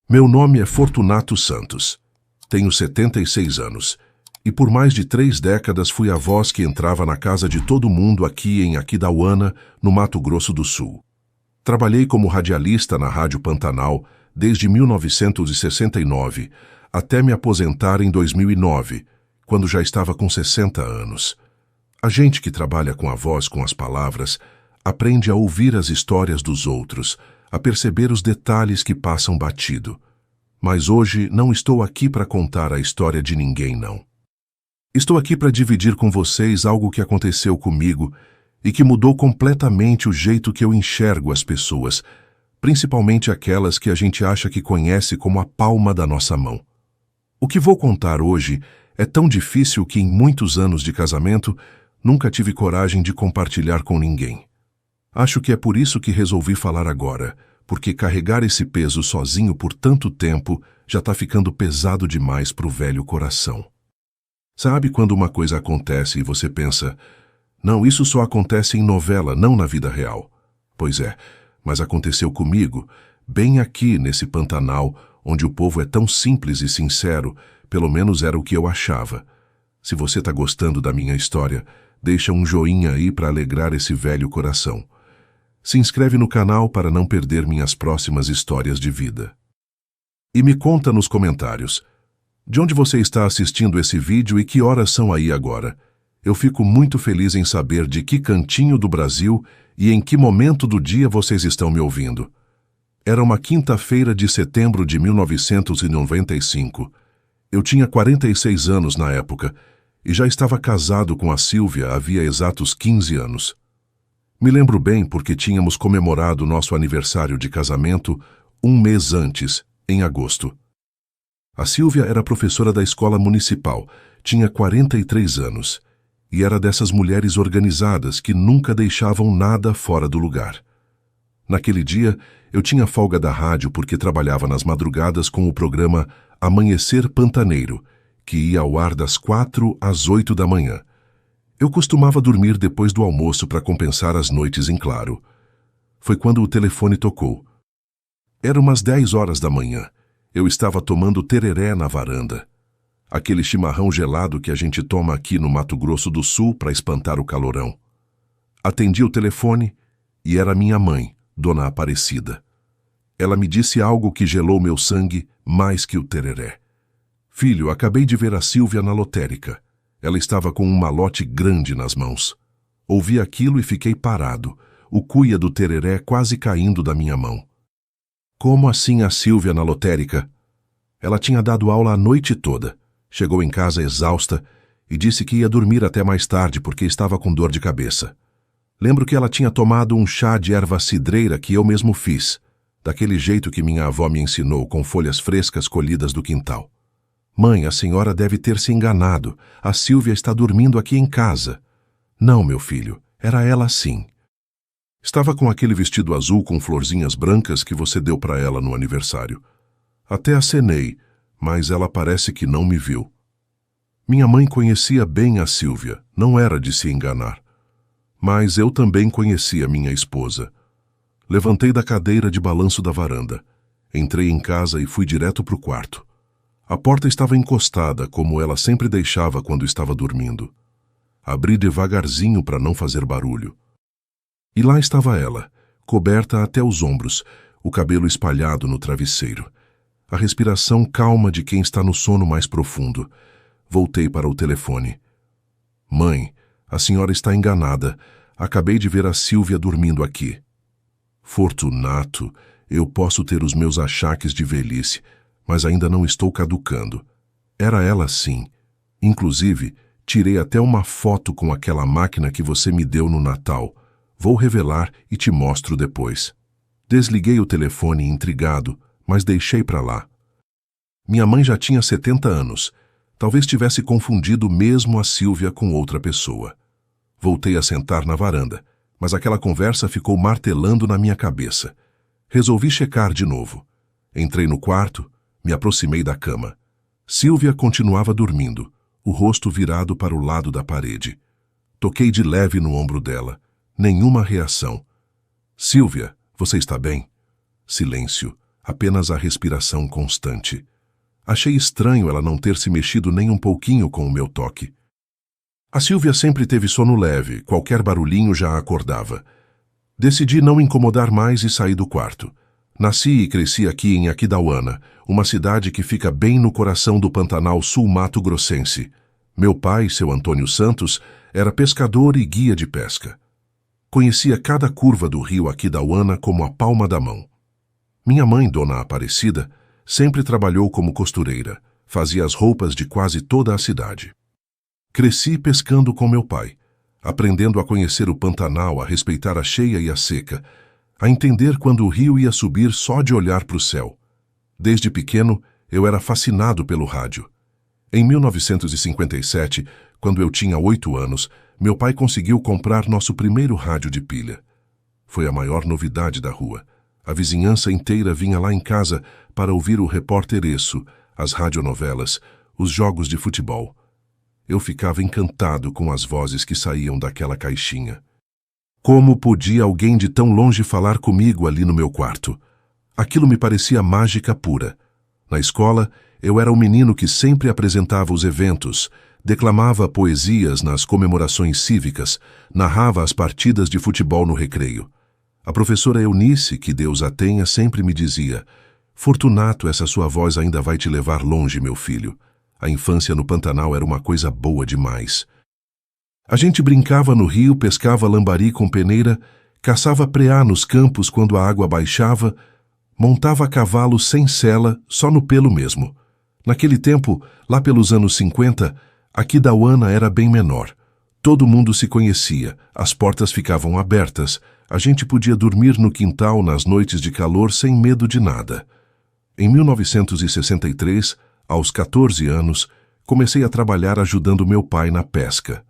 Meu nome é Fortunato Santos. Tenho 76 anos. E por mais de 3 décadas fui a voz que entrava na casa de todo mundo aqui em Aquidauana, no Mato Grosso do Sul. Trabalhei como radialista na Rádio Pantanal desde 1969, até me aposentar em 2009, quando já estava com 60 anos. A gente que trabalha com a voz, com as palavras, aprende a ouvir as histórias dos outros, a perceber os detalhes que passam batido. Mas hoje não estou aqui para contar a história de ninguém, não. Estou aqui para dividir com vocês algo que aconteceu comigo e que mudou completamente o jeito que eu enxergo as pessoas, principalmente aquelas que a gente acha que conhece como a palma da nossa mão. O que vou contar hoje é tão difícil que em muitos anos de casamento nunca tive coragem de compartilhar com ninguém. Acho que é por isso que resolvi falar agora, porque carregar esse peso sozinho por tanto tempo já está ficando pesado demais para o velho coração. Sabe quando uma coisa acontece e você pensa, não, isso só acontece em novela, não na vida real? Pois é, mas aconteceu comigo, bem aqui nesse Pantanal, onde o povo é tão simples e sincero, pelo menos era o que eu achava. Se você está gostando da minha história, deixa um joinha aí para alegrar esse velho coração. Se inscreve no canal para não perder minhas próximas histórias de vida. E me conta nos comentários, de onde você está assistindo esse vídeo e que horas são aí agora? Eu fico muito feliz em saber de que cantinho do Brasil e em que momento do dia vocês estão me ouvindo. Era uma quinta-feira de setembro de 1995. Eu tinha 46 anos na época e já estava casado com a Sílvia havia exatos 15 anos. Me lembro bem porque tínhamos comemorado nosso aniversário de casamento um mês antes, em agosto. A Sílvia era professora da escola municipal, tinha 43 anos, e era dessas mulheres organizadas que nunca deixavam nada fora do lugar. Naquele dia, eu tinha folga da rádio porque trabalhava nas madrugadas com o programa Amanhecer Pantaneiro, que ia ao ar das 4 às 8 da manhã. Eu costumava dormir depois do almoço para compensar as noites em claro. Foi quando o telefone tocou. Era umas 10 horas da manhã. Eu estava tomando tereré na varanda. Aquele chimarrão gelado que a gente toma aqui no Mato Grosso do Sul para espantar o calorão. Atendi o telefone e era minha mãe, Dona Aparecida. Ela me disse algo que gelou meu sangue mais que o tereré. Filho, acabei de ver a Sílvia na lotérica. Ela estava com um malote grande nas mãos. Ouvi aquilo e fiquei parado, o cuia do tereré quase caindo da minha mão. Como assim a Sílvia na lotérica? Ela tinha dado aula a noite toda. Chegou em casa exausta e disse que ia dormir até mais tarde porque estava com dor de cabeça. Lembro que ela tinha tomado um chá de erva cidreira que eu mesmo fiz, daquele jeito que minha avó me ensinou, com folhas frescas colhidas do quintal. Mãe, a senhora deve ter se enganado. A Sílvia está dormindo aqui em casa. Não, meu filho, era ela sim. Estava com aquele vestido azul com florzinhas brancas que você deu para ela no aniversário. Até acenei, mas ela parece que não me viu. Minha mãe conhecia bem a Sílvia, não era de se enganar. Mas eu também conhecia minha esposa. Levantei da cadeira de balanço da varanda. Entrei em casa e fui direto para o quarto. A porta estava encostada, como ela sempre deixava quando estava dormindo. Abri devagarzinho para não fazer barulho. E lá estava ela, coberta até os ombros, o cabelo espalhado no travesseiro. A respiração calma de quem está no sono mais profundo. Voltei para o telefone. Mãe, a senhora está enganada. Acabei de ver a Sílvia dormindo aqui. Fortunato, eu posso ter os meus achaques de velhice, mas ainda não estou caducando. Era ela sim. Inclusive, tirei até uma foto com aquela máquina que você me deu no Natal. Vou revelar e te mostro depois. Desliguei o telefone intrigado, mas deixei para lá. Minha mãe já tinha 70 anos. Talvez tivesse confundido mesmo a Sílvia com outra pessoa. Voltei a sentar na varanda, mas aquela conversa ficou martelando na minha cabeça. Resolvi checar de novo. Entrei no quarto, me aproximei da cama. Sílvia continuava dormindo, o rosto virado para o lado da parede. Toquei de leve no ombro dela. Nenhuma reação. Sílvia, você está bem? Silêncio. apenas a respiração constante. Achei estranho ela não ter se mexido nem um pouquinho com o meu toque. A Silvia sempre teve sono leve, qualquer barulhinho já a acordava. Decidi não incomodar mais e saí do quarto. Nasci e cresci aqui em Aquidauana, uma cidade que fica bem no coração do Pantanal sul-mato-grossense. Meu pai, seu Antônio Santos, era pescador e guia de pesca. Conhecia cada curva do rio Aquidauana como a palma da mão. Minha mãe, Dona Aparecida, sempre trabalhou como costureira, fazia as roupas de quase toda a cidade. Cresci pescando com meu pai, aprendendo a conhecer o Pantanal, a respeitar a cheia e a seca, a entender quando o rio ia subir só de olhar para o céu. Desde pequeno, eu era fascinado pelo rádio. Em 1957, quando eu tinha 8 anos, meu pai conseguiu comprar nosso primeiro rádio de pilha. Foi a maior novidade da rua. A vizinhança inteira vinha lá em casa para ouvir o Repórter Esso, as radionovelas, os jogos de futebol. Eu ficava encantado com as vozes que saíam daquela caixinha. Como podia alguém de tão longe falar comigo ali no meu quarto? Aquilo me parecia mágica pura. Na escola, eu era o menino que sempre apresentava os eventos, declamava poesias nas comemorações cívicas, narrava as partidas de futebol no recreio. A professora Eunice, que Deus a tenha, sempre me dizia: "Fortunato, essa sua voz ainda vai te levar longe, meu filho." A infância no Pantanal era uma coisa boa demais. A gente brincava no rio, pescava lambari com peneira, caçava preá nos campos quando a água baixava, montava a cavalo sem sela, só no pelo mesmo. Naquele tempo, lá pelos anos 50, Aquidauana era bem menor. Todo mundo se conhecia, as portas ficavam abertas, a gente podia dormir no quintal nas noites de calor sem medo de nada. Em 1963, aos 14 anos, comecei a trabalhar ajudando meu pai na pesca.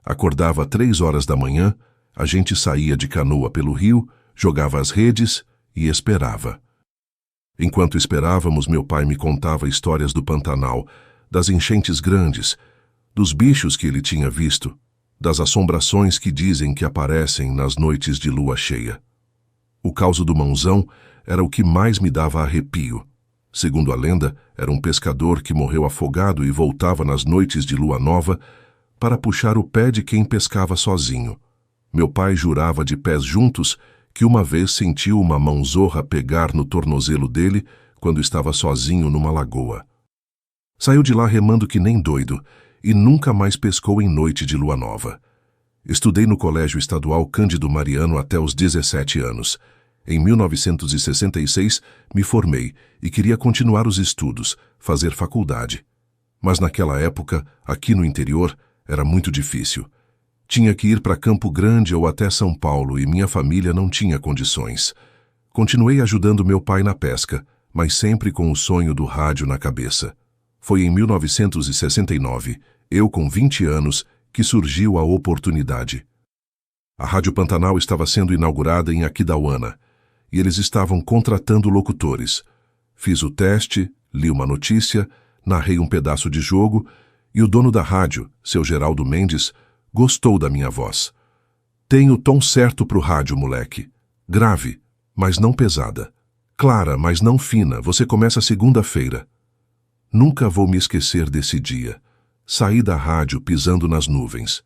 Acordava 3 horas da manhã, a gente saía de canoa pelo rio, jogava as redes e esperava. Enquanto esperávamos, meu pai me contava histórias do Pantanal, das enchentes grandes, dos bichos que ele tinha visto, das assombrações que dizem que aparecem nas noites de lua cheia. O caso do Mãozão era o que mais me dava arrepio. Segundo a lenda, era um pescador que morreu afogado e voltava nas noites de lua nova para puxar o pé de quem pescava sozinho. Meu pai jurava de pés juntos que uma vez sentiu uma mãozorra pegar no tornozelo dele quando estava sozinho numa lagoa. Saiu de lá remando que nem doido e nunca mais pescou em noite de lua nova. Estudei no Colégio Estadual Cândido Mariano até os 17 anos. Em 1966, me formei e queria continuar os estudos, fazer faculdade. Mas naquela época, aqui no interior, era muito difícil. Tinha que ir para Campo Grande ou até São Paulo e minha família não tinha condições. Continuei ajudando meu pai na pesca, mas sempre com o sonho do rádio na cabeça. Foi em 1969, eu com 20 anos, que surgiu a oportunidade. A Rádio Pantanal estava sendo inaugurada em Aquidauana e eles estavam contratando locutores. Fiz o teste, li uma notícia, narrei um pedaço de jogo e o dono da rádio, seu Geraldo Mendes, gostou da minha voz. "Tem o tom certo pro rádio, moleque. Grave, mas não pesada. Clara, mas não fina. Você começa segunda-feira." Nunca vou me esquecer desse dia. Saí da rádio pisando nas nuvens.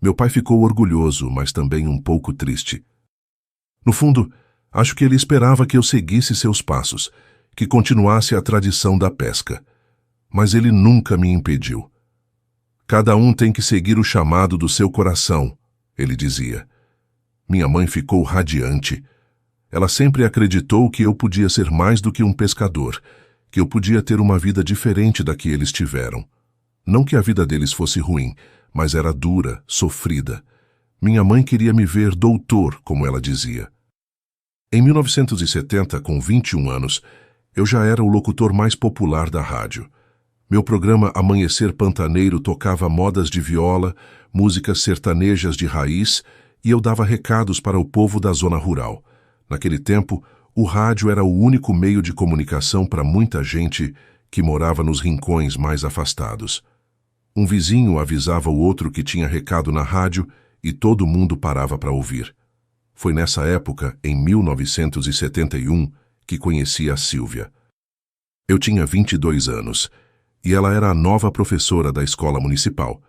Meu pai ficou orgulhoso, mas também um pouco triste. No fundo, acho que ele esperava que eu seguisse seus passos, que continuasse a tradição da pesca. Mas ele nunca me impediu. "Cada um tem que seguir o chamado do seu coração", ele dizia. Minha mãe ficou radiante. Ela sempre acreditou que eu podia ser mais do que um pescador, que eu podia ter uma vida diferente da que eles tiveram. Não que a vida deles fosse ruim, mas era dura, sofrida. Minha mãe queria me ver doutor, como ela dizia. Em 1970, com 21 anos, eu já era o locutor mais popular da rádio. Meu programa Amanhecer Pantaneiro tocava modas de viola, músicas sertanejas de raiz e eu dava recados para o povo da zona rural. Naquele tempo, o rádio era o único meio de comunicação para muita gente que morava nos rincões mais afastados. Um vizinho avisava o outro que tinha recado na rádio e todo mundo parava para ouvir. Foi nessa época, em 1971, que conhecia a Sílvia. Eu tinha 22 anos, e ela era a nova professora da escola municipal.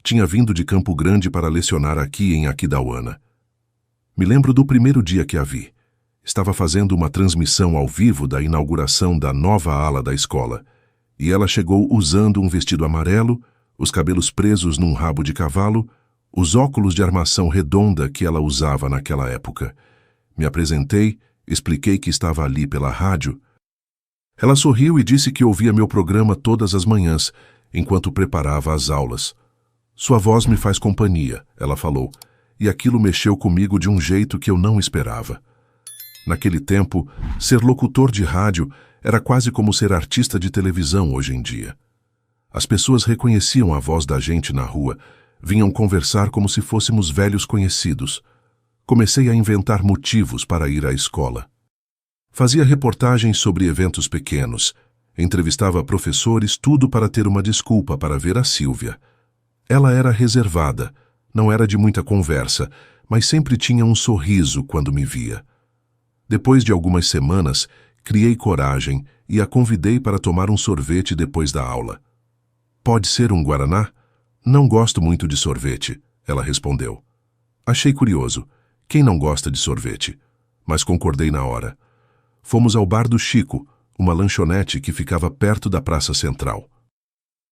Tinha vindo de Campo Grande para lecionar aqui em Aquidauana. Me lembro do primeiro dia que a vi. Estava fazendo uma transmissão ao vivo da inauguração da nova ala da escola, e ela chegou usando um vestido amarelo, os cabelos presos num rabo de cavalo, os óculos de armação redonda que ela usava naquela época. Me apresentei, expliquei que estava ali pela rádio. Ela sorriu e disse que ouvia meu programa todas as manhãs, enquanto preparava as aulas. Sua voz me faz companhia, ela falou, e aquilo mexeu comigo de um jeito que eu não esperava. Naquele tempo, ser locutor de rádio era quase como ser artista de televisão hoje em dia. As pessoas reconheciam a voz da gente na rua, vinham conversar como se fôssemos velhos conhecidos. Comecei a inventar motivos para ir à escola. Fazia reportagens sobre eventos pequenos, entrevistava professores, tudo para ter uma desculpa para ver a Sílvia. Ela era reservada, não era de muita conversa, mas sempre tinha um sorriso quando me via. Depois de algumas semanas, criei coragem e a convidei para tomar um sorvete depois da aula. Pode ser um guaraná? Não gosto muito de sorvete, ela respondeu. Achei curioso. Quem não gosta de sorvete? Mas concordei na hora. Fomos ao bar do Chico, uma lanchonete que ficava perto da Praça Central.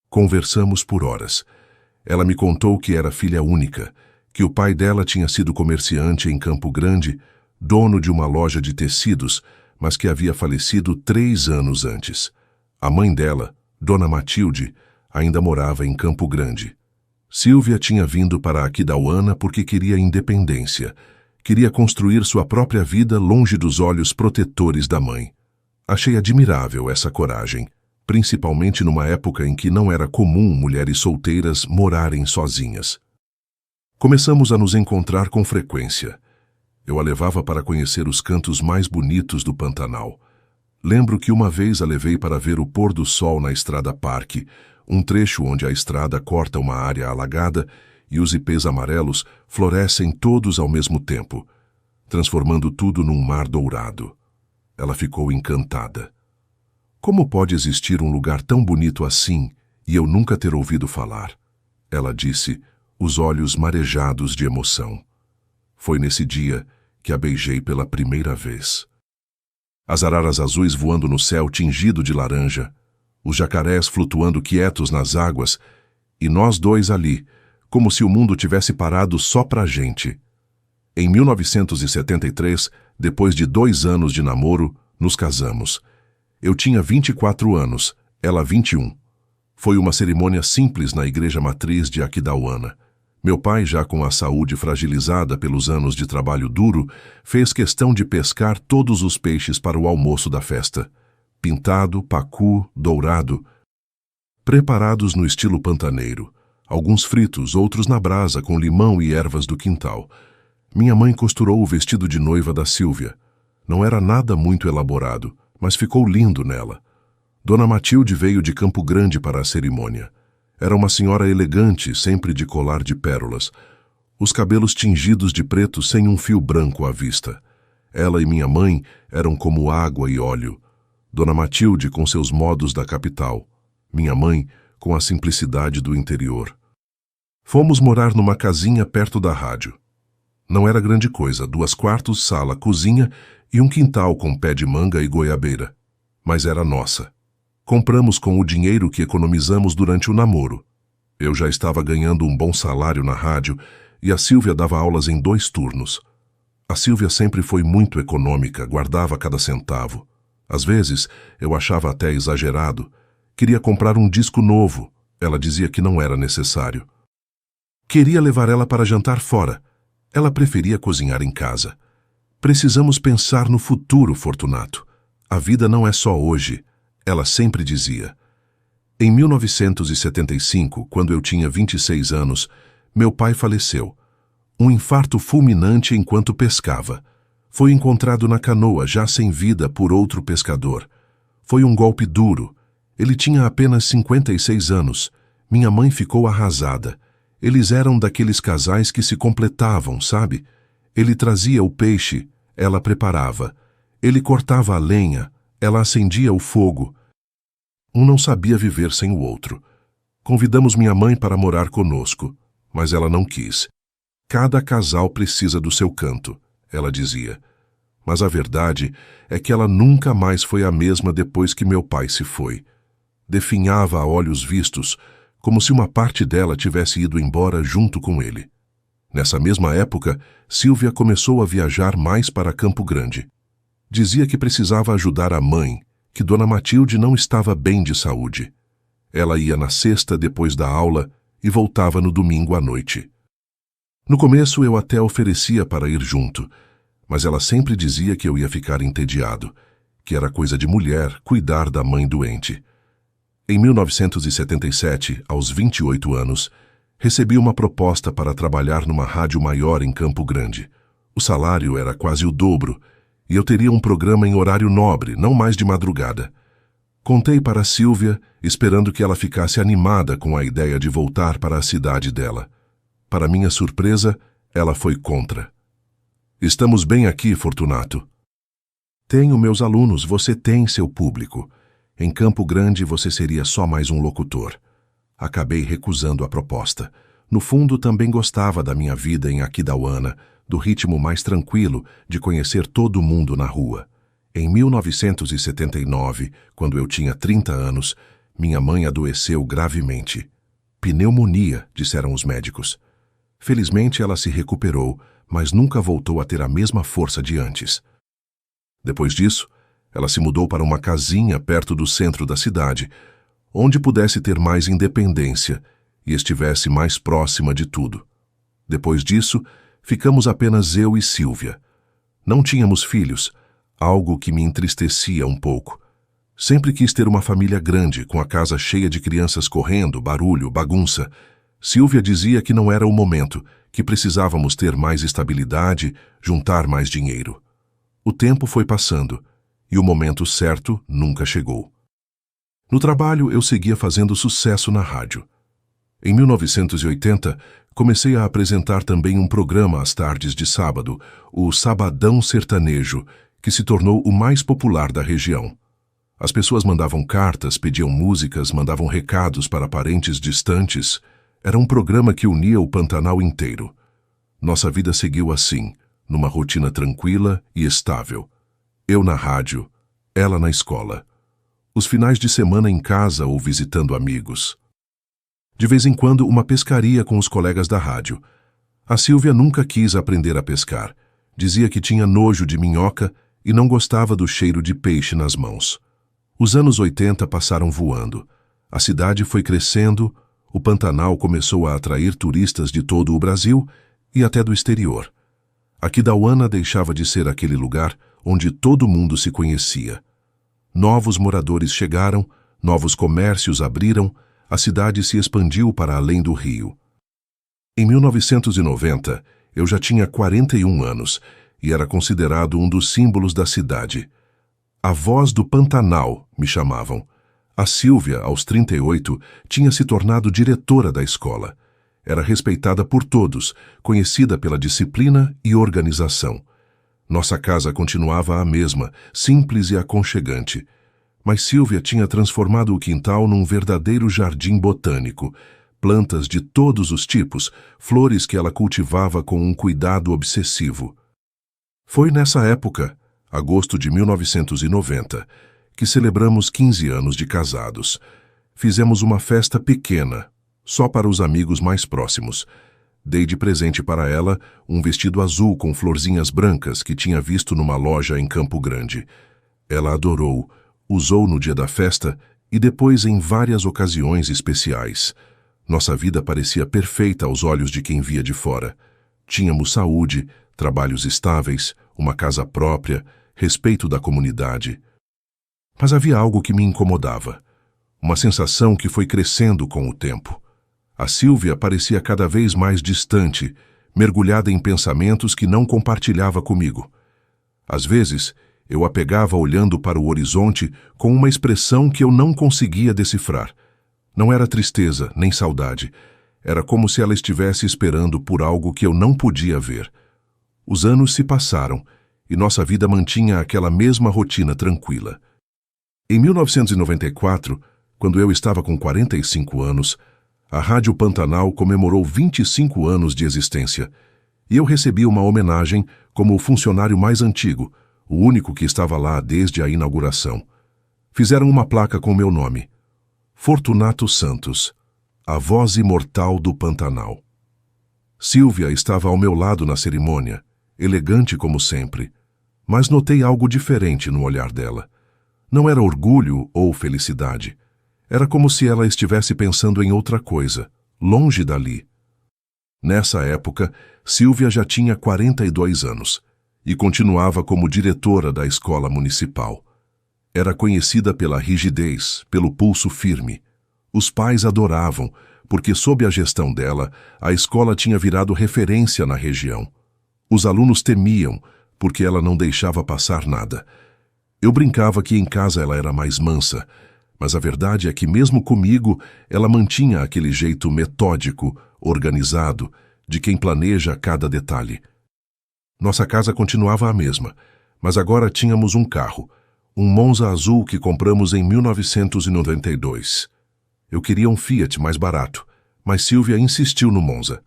Conversamos por horas. Ela me contou que era filha única, que o pai dela tinha sido comerciante em Campo Grande, dono de uma loja de tecidos, mas que havia falecido 3 anos antes. A mãe dela, Dona Matilde, ainda morava em Campo Grande. Sílvia tinha vindo para Aquidauana porque queria independência, queria construir sua própria vida longe dos olhos protetores da mãe. Achei admirável essa coragem, principalmente numa época em que não era comum mulheres solteiras morarem sozinhas. Começamos a nos encontrar com frequência. Eu a levava para conhecer os cantos mais bonitos do Pantanal. Lembro que uma vez a levei para ver o pôr do sol na Estrada Parque, um trecho onde a estrada corta uma área alagada e os ipês amarelos florescem todos ao mesmo tempo, transformando tudo num mar dourado. Ela ficou encantada. Como pode existir um lugar tão bonito assim e eu nunca ter ouvido falar? Ela disse, os olhos marejados de emoção. Foi nesse dia que a beijei pela primeira vez. As araras azuis voando no céu tingido de laranja, os jacarés flutuando quietos nas águas, e nós dois ali, como se o mundo tivesse parado só pra gente. Em 1973, depois de 2 anos de namoro, nos casamos. Eu tinha 24 anos, ela 21. Foi uma cerimônia simples na igreja matriz de Aquidauana. Meu pai, já com a saúde fragilizada pelos anos de trabalho duro, fez questão de pescar todos os peixes para o almoço da festa. Pintado, pacu, dourado, preparados no estilo pantaneiro. Alguns fritos, outros na brasa com limão e ervas do quintal. Minha mãe costurou o vestido de noiva da Sílvia. Não era nada muito elaborado, mas ficou lindo nela. Dona Matilde veio de Campo Grande para a cerimônia. Era uma senhora elegante, sempre de colar de pérolas. Os cabelos tingidos de preto sem um fio branco à vista. Ela e minha mãe eram como água e óleo. Dona Matilde com seus modos da capital. Minha mãe com a simplicidade do interior. Fomos morar numa casinha perto da rádio. Não era grande coisa, 2 quartos, sala, cozinha e um quintal com pé de manga e goiabeira. Mas era nossa. Compramos com o dinheiro que economizamos durante o namoro. Eu já estava ganhando um bom salário na rádio e a Sílvia dava aulas em 2 turnos. A Sílvia sempre foi muito econômica, guardava cada centavo. Às vezes, eu achava até exagerado. Queria comprar um disco novo. Ela dizia que não era necessário. Queria levar ela para jantar fora. Ela preferia cozinhar em casa. Precisamos pensar no futuro, Fortunato. A vida não é só hoje. Ela sempre dizia. Em 1975, quando eu tinha 26 anos, meu pai faleceu. Um infarto fulminante enquanto pescava. Foi encontrado na canoa, já sem vida, por outro pescador. Foi um golpe duro. Ele tinha apenas 56 anos. Minha mãe ficou arrasada. Eles eram daqueles casais que se completavam, sabe? Ele trazia o peixe, ela preparava. Ele cortava a lenha, ela acendia o fogo. Um não sabia viver sem o outro. Convidamos minha mãe para morar conosco, mas ela não quis. Cada casal precisa do seu canto, ela dizia. Mas a verdade é que ela nunca mais foi a mesma depois que meu pai se foi. Definhava a olhos vistos, como se uma parte dela tivesse ido embora junto com ele. Nessa mesma época, Sílvia começou a viajar mais para Campo Grande. Dizia que precisava ajudar a mãe, que Dona Matilde não estava bem de saúde. Ela ia na sexta depois da aula e voltava no domingo à noite. No começo eu até oferecia para ir junto, mas ela sempre dizia que eu ia ficar entediado, que era coisa de mulher cuidar da mãe doente. Em 1977, aos 28 anos, recebi uma proposta para trabalhar numa rádio maior em Campo Grande. O salário era quase o dobro, e eu teria um programa em horário nobre, não mais de madrugada. Contei para Sílvia, esperando que ela ficasse animada com a ideia de voltar para a cidade dela. Para minha surpresa, ela foi contra. Estamos bem aqui, Fortunato. Tenho meus alunos, você tem seu público. Em Campo Grande você seria só mais um locutor. Acabei recusando a proposta. No fundo, também gostava da minha vida em Aquidauana, do ritmo mais tranquilo de conhecer todo mundo na rua. Em 1979, quando eu tinha 30 anos, minha mãe adoeceu gravemente. Pneumonia, disseram os médicos. Felizmente ela se recuperou, mas nunca voltou a ter a mesma força de antes. Depois disso, ela se mudou para uma casinha perto do centro da cidade, onde pudesse ter mais independência e estivesse mais próxima de tudo. Depois disso, ficamos apenas eu e Sílvia. Não tínhamos filhos, algo que me entristecia um pouco. Sempre quis ter uma família grande, com a casa cheia de crianças correndo, barulho, bagunça. Sílvia dizia que não era o momento, que precisávamos ter mais estabilidade, juntar mais dinheiro. O tempo foi passando, e o momento certo nunca chegou. No trabalho, eu seguia fazendo sucesso na rádio. Em 1980, comecei a apresentar também um programa às tardes de sábado, o Sabadão Sertanejo, que se tornou o mais popular da região. As pessoas mandavam cartas, pediam músicas, mandavam recados para parentes distantes. Era um programa que unia o Pantanal inteiro. Nossa vida seguiu assim, numa rotina tranquila e estável. Eu na rádio, ela na escola. Os finais de semana em casa ou visitando amigos. De vez em quando, uma pescaria com os colegas da rádio. A Sílvia nunca quis aprender a pescar. Dizia que tinha nojo de minhoca e não gostava do cheiro de peixe nas mãos. Os anos 80 passaram voando. A cidade foi crescendo, o Pantanal começou a atrair turistas de todo o Brasil e até do exterior. Aquidauana deixava de ser aquele lugar onde todo mundo se conhecia. Novos moradores chegaram, novos comércios abriram, a cidade se expandiu para além do rio. Em 1990, eu já tinha 41 anos e era considerado um dos símbolos da cidade. A voz do Pantanal, me chamavam. A Sílvia, aos 38, tinha se tornado diretora da escola. Era respeitada por todos, conhecida pela disciplina e organização. Nossa casa continuava a mesma, simples e aconchegante. Mas Sílvia tinha transformado o quintal num verdadeiro jardim botânico. Plantas de todos os tipos, flores que ela cultivava com um cuidado obsessivo. Foi nessa época, agosto de 1990, que celebramos 15 anos de casados. Fizemos uma festa pequena, só para os amigos mais próximos. Dei de presente para ela um vestido azul com florzinhas brancas que tinha visto numa loja em Campo Grande. Ela adorou, usou no dia da festa e depois em várias ocasiões especiais. Nossa vida parecia perfeita aos olhos de quem via de fora. Tínhamos saúde, trabalhos estáveis, uma casa própria, respeito da comunidade. Mas havia algo que me incomodava. Uma sensação que foi crescendo com o tempo. A Sílvia parecia cada vez mais distante, mergulhada em pensamentos que não compartilhava comigo. Às vezes, eu a pegava olhando para o horizonte com uma expressão que eu não conseguia decifrar. Não era tristeza, nem saudade. Era como se ela estivesse esperando por algo que eu não podia ver. Os anos se passaram e nossa vida mantinha aquela mesma rotina tranquila. Em 1994, quando eu estava com 45 anos, a Rádio Pantanal comemorou 25 anos de existência, e eu recebi uma homenagem como o funcionário mais antigo, o único que estava lá desde a inauguração. Fizeram uma placa com meu nome: Fortunato Santos, a voz imortal do Pantanal. Sílvia estava ao meu lado na cerimônia, elegante como sempre, mas notei algo diferente no olhar dela. Não era orgulho ou felicidade. Era como se ela estivesse pensando em outra coisa, longe dali. Nessa época, Sílvia já tinha 42 anos e continuava como diretora da escola municipal. Era conhecida pela rigidez, pelo pulso firme. Os pais adoravam, porque sob a gestão dela, a escola tinha virado referência na região. Os alunos temiam, porque ela não deixava passar nada. Eu brincava que em casa ela era mais mansa, mas a verdade é que mesmo comigo, ela mantinha aquele jeito metódico, organizado, de quem planeja cada detalhe. Nossa casa continuava a mesma, mas agora tínhamos um carro, um Monza azul que compramos em 1992. Eu queria um Fiat mais barato, mas Sílvia insistiu no Monza.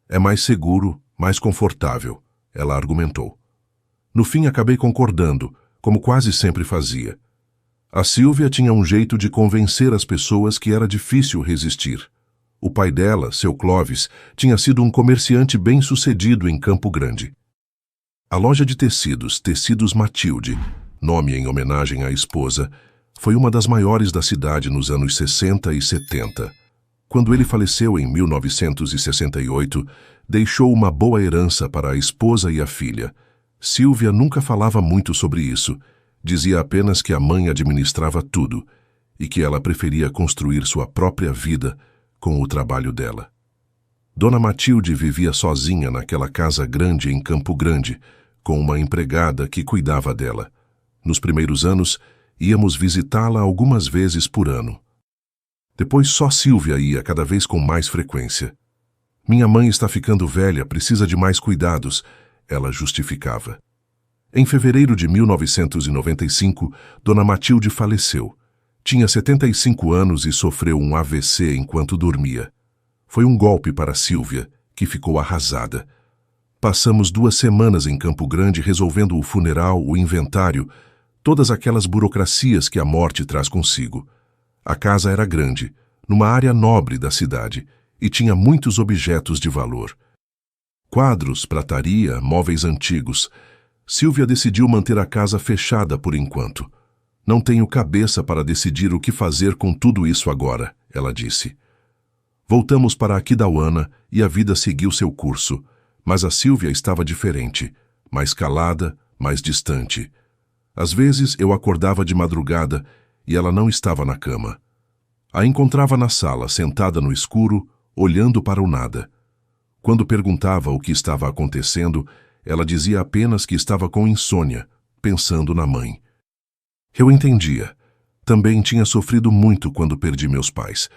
É mais seguro, mais confortável, ela argumentou. No fim, acabei concordando, como quase sempre fazia. A Sílvia tinha um jeito de convencer as pessoas que era difícil resistir. O pai dela, seu Clóvis, tinha sido um comerciante bem-sucedido em Campo Grande. A loja de tecidos, Tecidos Matilde, nome em homenagem à esposa, foi uma das maiores da cidade nos anos 60 e 70. Quando ele faleceu em 1968, deixou uma boa herança para a esposa e a filha. Sílvia nunca falava muito sobre isso. Dizia apenas que a mãe administrava tudo e que ela preferia construir sua própria vida com o trabalho dela. Dona Matilde vivia sozinha naquela casa grande em Campo Grande, com uma empregada que cuidava dela. Nos primeiros anos, íamos visitá-la algumas vezes por ano. Depois só Sílvia ia cada vez com mais frequência. Minha mãe está ficando velha, precisa de mais cuidados, ela justificava. Em fevereiro de 1995, Dona Matilde faleceu. Tinha 75 anos e sofreu um AVC enquanto dormia. Foi um golpe para Sílvia, que ficou arrasada. Passamos 2 semanas em Campo Grande resolvendo o funeral, o inventário, todas aquelas burocracias que a morte traz consigo. A casa era grande, numa área nobre da cidade, e tinha muitos objetos de valor. Quadros, prataria, móveis antigos. Sílvia decidiu manter a casa fechada por enquanto. Não tenho cabeça para decidir o que fazer com tudo isso agora, ela disse. Voltamos para Aquidauana e a vida seguiu seu curso, mas a Sílvia estava diferente, mais calada, mais distante. Às vezes eu acordava de madrugada e ela não estava na cama. A encontrava na sala, sentada no escuro, olhando para o nada. Quando perguntava o que estava acontecendo, ela dizia apenas que estava com insônia, pensando na mãe. Eu entendia. Também tinha sofrido muito quando perdi meus pais.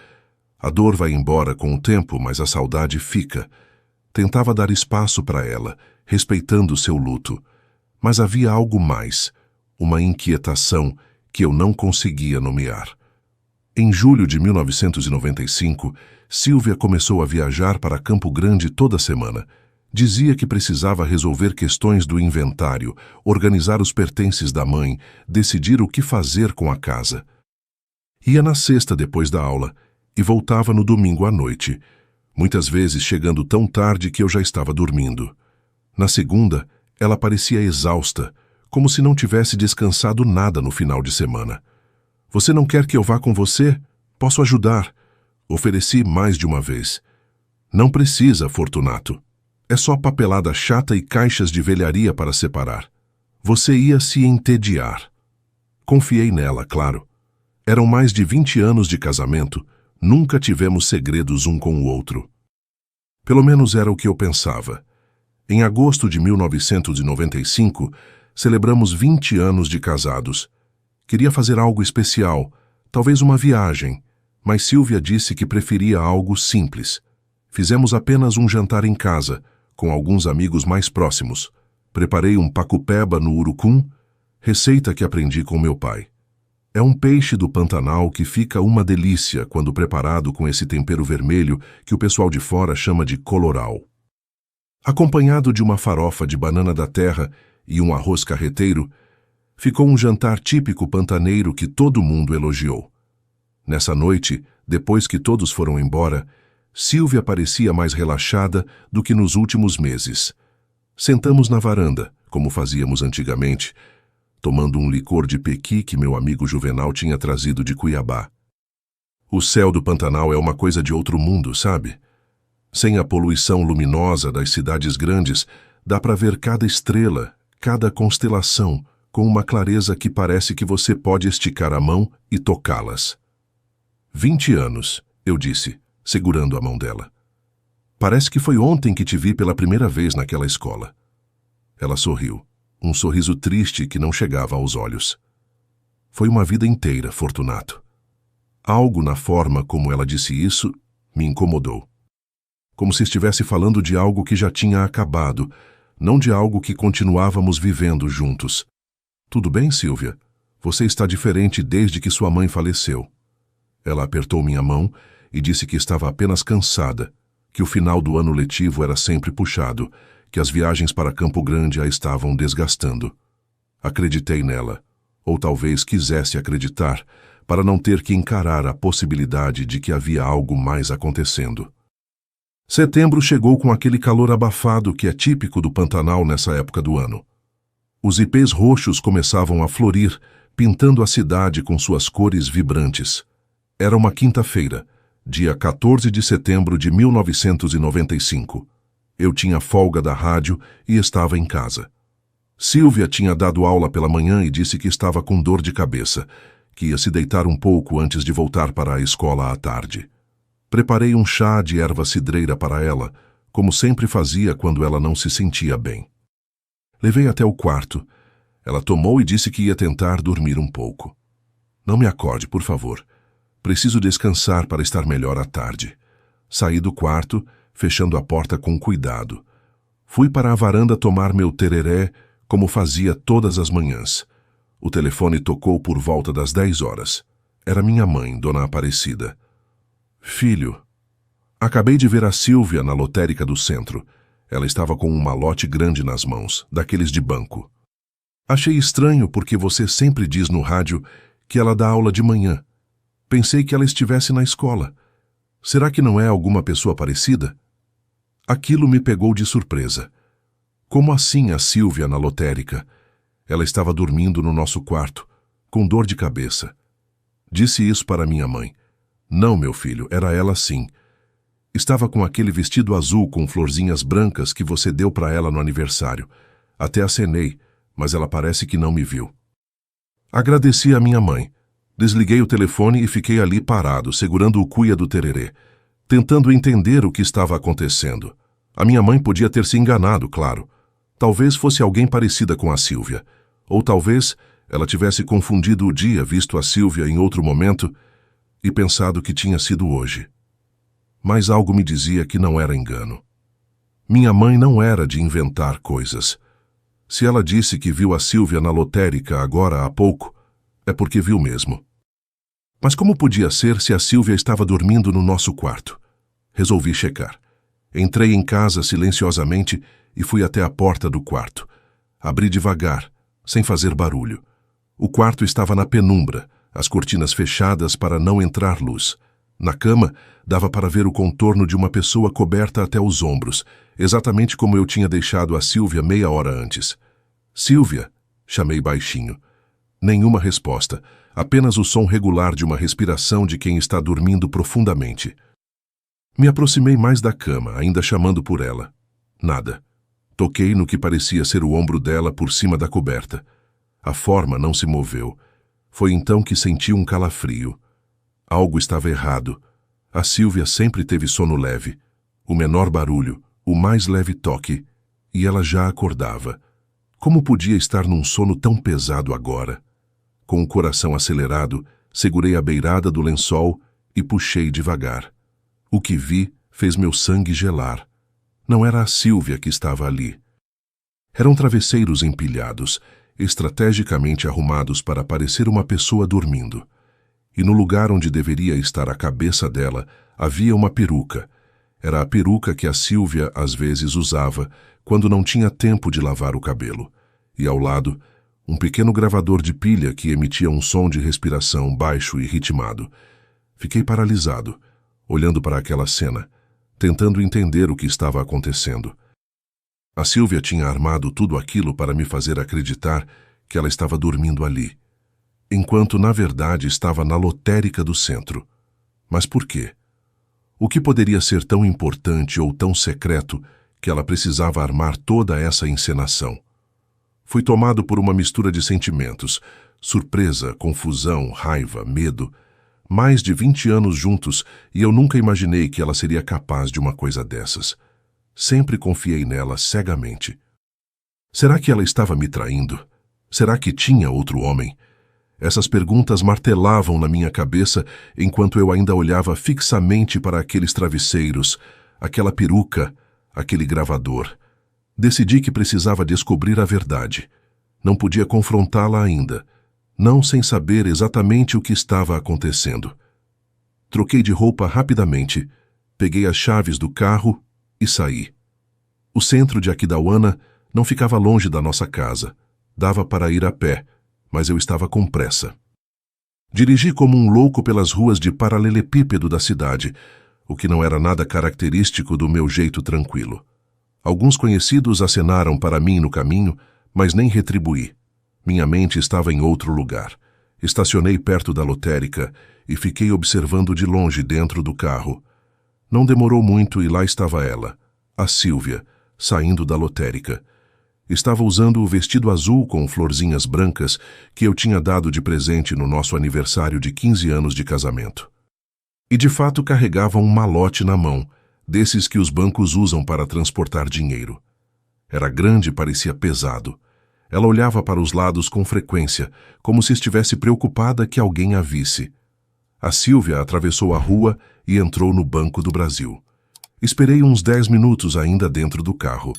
A dor vai embora com o tempo, mas a saudade fica. Tentava dar espaço para ela, respeitando seu luto. Mas havia algo mais, uma inquietação que eu não conseguia nomear. Em julho de 1995, Sílvia começou a viajar para Campo Grande toda semana. Dizia que precisava resolver questões do inventário, organizar os pertences da mãe, decidir o que fazer com a casa. Ia na sexta depois da aula e voltava no domingo à noite, muitas vezes chegando tão tarde que eu já estava dormindo. Na segunda, ela parecia exausta, como se não tivesse descansado nada no final de semana. Você não quer que eu vá com você? Posso ajudar. Ofereci mais de uma vez. Não precisa, Fortunato. É só papelada chata e caixas de velharia para separar. Você ia se entediar. Confiei nela, claro. Eram mais de 20 anos de casamento, nunca tivemos segredos um com o outro. Pelo menos era o que eu pensava. Em agosto de 1995, celebramos 20 anos de casados. Queria fazer algo especial, talvez uma viagem, mas Sílvia disse que preferia algo simples. Fizemos apenas um jantar em casa, com alguns amigos mais próximos. Preparei um pacupeba no urucum, receita que aprendi com meu pai. É um peixe do Pantanal que fica uma delícia quando preparado com esse tempero vermelho que o pessoal de fora chama de coloral. Acompanhado de uma farofa de banana da terra e um arroz carreteiro, ficou um jantar típico pantaneiro que todo mundo elogiou. Nessa noite, depois que todos foram embora, Sílvia parecia mais relaxada do que nos últimos meses. Sentamos na varanda, como fazíamos antigamente, tomando um licor de pequi que meu amigo Juvenal tinha trazido de Cuiabá. O céu do Pantanal é uma coisa de outro mundo, sabe? Sem a poluição luminosa das cidades grandes, dá para ver cada estrela, cada constelação, com uma clareza que parece que você pode esticar a mão e tocá-las. 20 anos, eu disse, segurando a mão dela. Parece que foi ontem que te vi pela primeira vez naquela escola. Ela sorriu. Um sorriso triste que não chegava aos olhos. Foi uma vida inteira, Fortunato. Algo na forma como ela disse isso me incomodou. Como se estivesse falando de algo que já tinha acabado, não de algo que continuávamos vivendo juntos. Tudo bem, Sílvia? Você está diferente desde que sua mãe faleceu. Ela apertou minha mão e disse que estava apenas cansada, que o final do ano letivo era sempre puxado, que as viagens para Campo Grande a estavam desgastando. Acreditei nela, ou talvez quisesse acreditar, para não ter que encarar a possibilidade de que havia algo mais acontecendo. Setembro chegou com aquele calor abafado que é típico do Pantanal nessa época do ano. Os ipês roxos começavam a florir, pintando a cidade com suas cores vibrantes. Era uma quinta-feira, dia 14 de setembro de 1995. Eu tinha folga da rádio e estava em casa. Sílvia tinha dado aula pela manhã e disse que estava com dor de cabeça, que ia se deitar um pouco antes de voltar para a escola à tarde. Preparei um chá de erva cidreira para ela, como sempre fazia quando ela não se sentia bem. Levei até o quarto. Ela tomou e disse que ia tentar dormir um pouco. Não me acorde, por favor. Preciso descansar para estar melhor à tarde. Saí do quarto, fechando a porta com cuidado. Fui para a varanda tomar meu tereré, como fazia todas as manhãs. O telefone tocou por volta das 10 horas. Era minha mãe, Dona Aparecida. Filho, acabei de ver a Sílvia na lotérica do centro. Ela estava com um malote grande nas mãos, daqueles de banco. Achei estranho porque você sempre diz no rádio que ela dá aula de manhã. Pensei que ela estivesse na escola. Será que não é alguma pessoa parecida? Aquilo me pegou de surpresa. Como assim a Sílvia na lotérica? Ela estava dormindo no nosso quarto, com dor de cabeça. Disse isso para minha mãe. Não, meu filho, era ela sim. Estava com aquele vestido azul com florzinhas brancas que você deu para ela no aniversário. Até acenei, mas ela parece que não me viu. Agradeci a minha mãe. Desliguei o telefone e fiquei ali parado, segurando o cuia do tererê, tentando entender o que estava acontecendo. A minha mãe podia ter se enganado, claro. Talvez fosse alguém parecida com a Sílvia. Ou talvez ela tivesse confundido o dia, visto a Sílvia em outro momento e pensado que tinha sido hoje. Mas algo me dizia que não era engano. Minha mãe não era de inventar coisas. Se ela disse que viu a Sílvia na lotérica agora há pouco, é porque viu mesmo. Mas como podia ser se a Sílvia estava dormindo no nosso quarto? Resolvi checar. Entrei em casa silenciosamente e fui até a porta do quarto. Abri devagar, sem fazer barulho. O quarto estava na penumbra, as cortinas fechadas para não entrar luz. Na cama, dava para ver o contorno de uma pessoa coberta até os ombros, exatamente como eu tinha deixado a Sílvia meia hora antes. Sílvia, chamei baixinho. Nenhuma resposta, apenas o som regular de uma respiração de quem está dormindo profundamente. Me aproximei mais da cama, ainda chamando por ela. Nada. Toquei no que parecia ser o ombro dela por cima da coberta. A forma não se moveu. Foi então que senti um calafrio. Algo estava errado. A Sílvia sempre teve sono leve. O menor barulho, o mais leve toque, e ela já acordava. Como podia estar num sono tão pesado agora? Com o coração acelerado, segurei a beirada do lençol e puxei devagar. O que vi fez meu sangue gelar. Não era a Sílvia que estava ali. Eram travesseiros empilhados, estrategicamente arrumados para parecer uma pessoa dormindo. E no lugar onde deveria estar a cabeça dela, havia uma peruca. Era a peruca que a Sílvia às vezes usava quando não tinha tempo de lavar o cabelo. E ao lado, um pequeno gravador de pilha que emitia um som de respiração baixo e ritmado. Fiquei paralisado, olhando para aquela cena, tentando entender o que estava acontecendo. A Sílvia tinha armado tudo aquilo para me fazer acreditar que ela estava dormindo ali, enquanto na verdade estava na lotérica do centro. Mas por quê? O que poderia ser tão importante ou tão secreto que ela precisava armar toda essa encenação? Fui tomado por uma mistura de sentimentos: surpresa, confusão, raiva, medo. Mais de 20 anos juntos e eu nunca imaginei que ela seria capaz de uma coisa dessas. Sempre confiei nela cegamente. Será que ela estava me traindo? Será que tinha outro homem? Essas perguntas martelavam na minha cabeça enquanto eu ainda olhava fixamente para aqueles travesseiros, aquela peruca, aquele gravador. Decidi que precisava descobrir a verdade. Não podia confrontá-la ainda, não sem saber exatamente o que estava acontecendo. Troquei de roupa rapidamente, peguei as chaves do carro e saí. O centro de Aquidauana não ficava longe da nossa casa. Dava para ir a pé, mas eu estava com pressa. Dirigi como um louco pelas ruas de paralelepípedo da cidade, o que não era nada característico do meu jeito tranquilo. Alguns conhecidos acenaram para mim no caminho, mas nem retribuí. Minha mente estava em outro lugar. Estacionei perto da lotérica e fiquei observando de longe dentro do carro. Não demorou muito e lá estava ela, a Sílvia, saindo da lotérica. Estava usando o vestido azul com florzinhas brancas que eu tinha dado de presente no nosso aniversário de 15 anos de casamento. E de fato carregava um malote na mão, desses que os bancos usam para transportar dinheiro. Era grande e parecia pesado. Ela olhava para os lados com frequência, como se estivesse preocupada que alguém a visse. A Sílvia atravessou a rua e entrou no Banco do Brasil. Esperei uns 10 minutos ainda dentro do carro.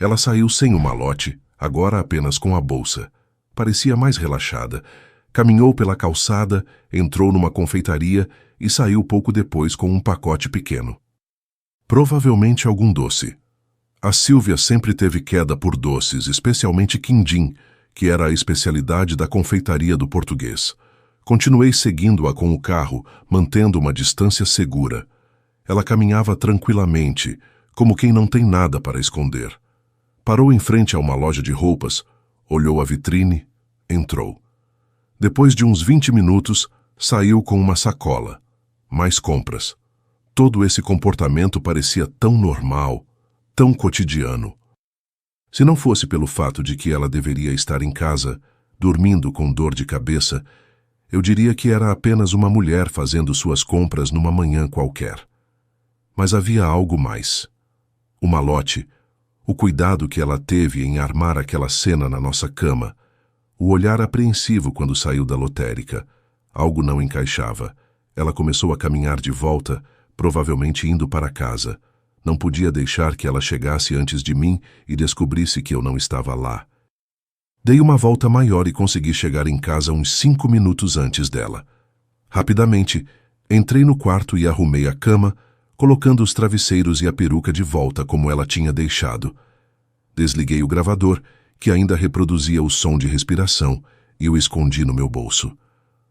Ela saiu sem o malote, agora apenas com a bolsa. Parecia mais relaxada. Caminhou pela calçada, entrou numa confeitaria e saiu pouco depois com um pacote pequeno. Provavelmente algum doce. A Sílvia sempre teve queda por doces, especialmente quindim, que era a especialidade da confeitaria do português. Continuei seguindo-a com o carro, mantendo uma distância segura. Ela caminhava tranquilamente, como quem não tem nada para esconder. Parou em frente a uma loja de roupas, olhou a vitrine, entrou. Depois de uns 20 minutos, saiu com uma sacola. Mais compras. Todo esse comportamento parecia tão normal, tão cotidiano. Se não fosse pelo fato de que ela deveria estar em casa, dormindo com dor de cabeça, eu diria que era apenas uma mulher fazendo suas compras numa manhã qualquer. Mas havia algo mais. O malote, o cuidado que ela teve em armar aquela cena na nossa cama, o olhar apreensivo quando saiu da lotérica. Algo não encaixava. Ela começou a caminhar de volta, provavelmente indo para casa. Não podia deixar que ela chegasse antes de mim e descobrisse que eu não estava lá. Dei uma volta maior e consegui chegar em casa uns 5 minutos antes dela. Rapidamente, entrei no quarto e arrumei a cama, colocando os travesseiros e a peruca de volta como ela tinha deixado. Desliguei o gravador, que ainda reproduzia o som de respiração, e o escondi no meu bolso.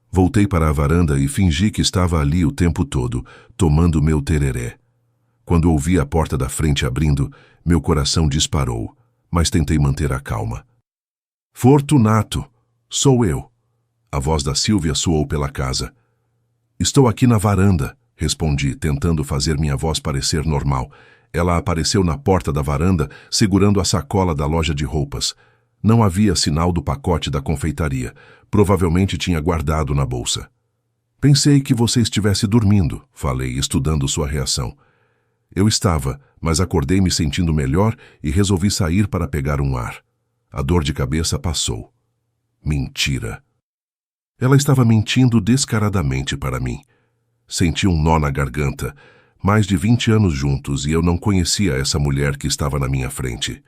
Voltei para a varanda e fingi que estava ali o tempo todo, tomando meu tereré. Quando ouvi a porta da frente abrindo, meu coração disparou, mas tentei manter a calma. Fortunato, sou eu. A voz da Sílvia soou pela casa. Estou aqui na varanda, respondi, tentando fazer minha voz parecer normal. Ela apareceu na porta da varanda, segurando a sacola da loja de roupas. Não havia sinal do pacote da confeitaria. Provavelmente tinha guardado na bolsa. Pensei que você estivesse dormindo, falei, estudando sua reação. Eu estava, mas acordei me sentindo melhor e resolvi sair para pegar um ar. A dor de cabeça passou. Mentira. Ela estava mentindo descaradamente para mim. Senti um nó na garganta. Mais de 20 anos juntos e eu não conhecia essa mulher que estava na minha frente.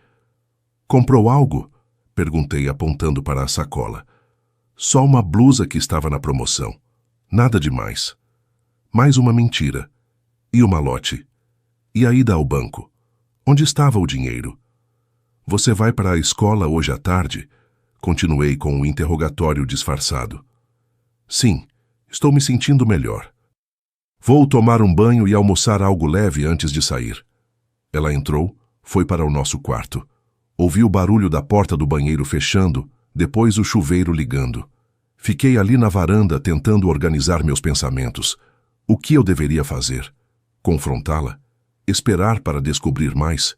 Comprou algo? Perguntei, apontando para a sacola. Só uma blusa que estava na promoção. Nada demais. Mais uma mentira. E o malote? E a ida ao banco? Onde estava o dinheiro? Você vai para a escola hoje à tarde? Continuei com um interrogatório disfarçado. Sim, estou me sentindo melhor. Vou tomar um banho e almoçar algo leve antes de sair. Ela entrou, foi para o nosso quarto. Ouvi o barulho da porta do banheiro fechando, depois o chuveiro ligando. Fiquei ali na varanda tentando organizar meus pensamentos. O que eu deveria fazer? Confrontá-la? Esperar para descobrir mais?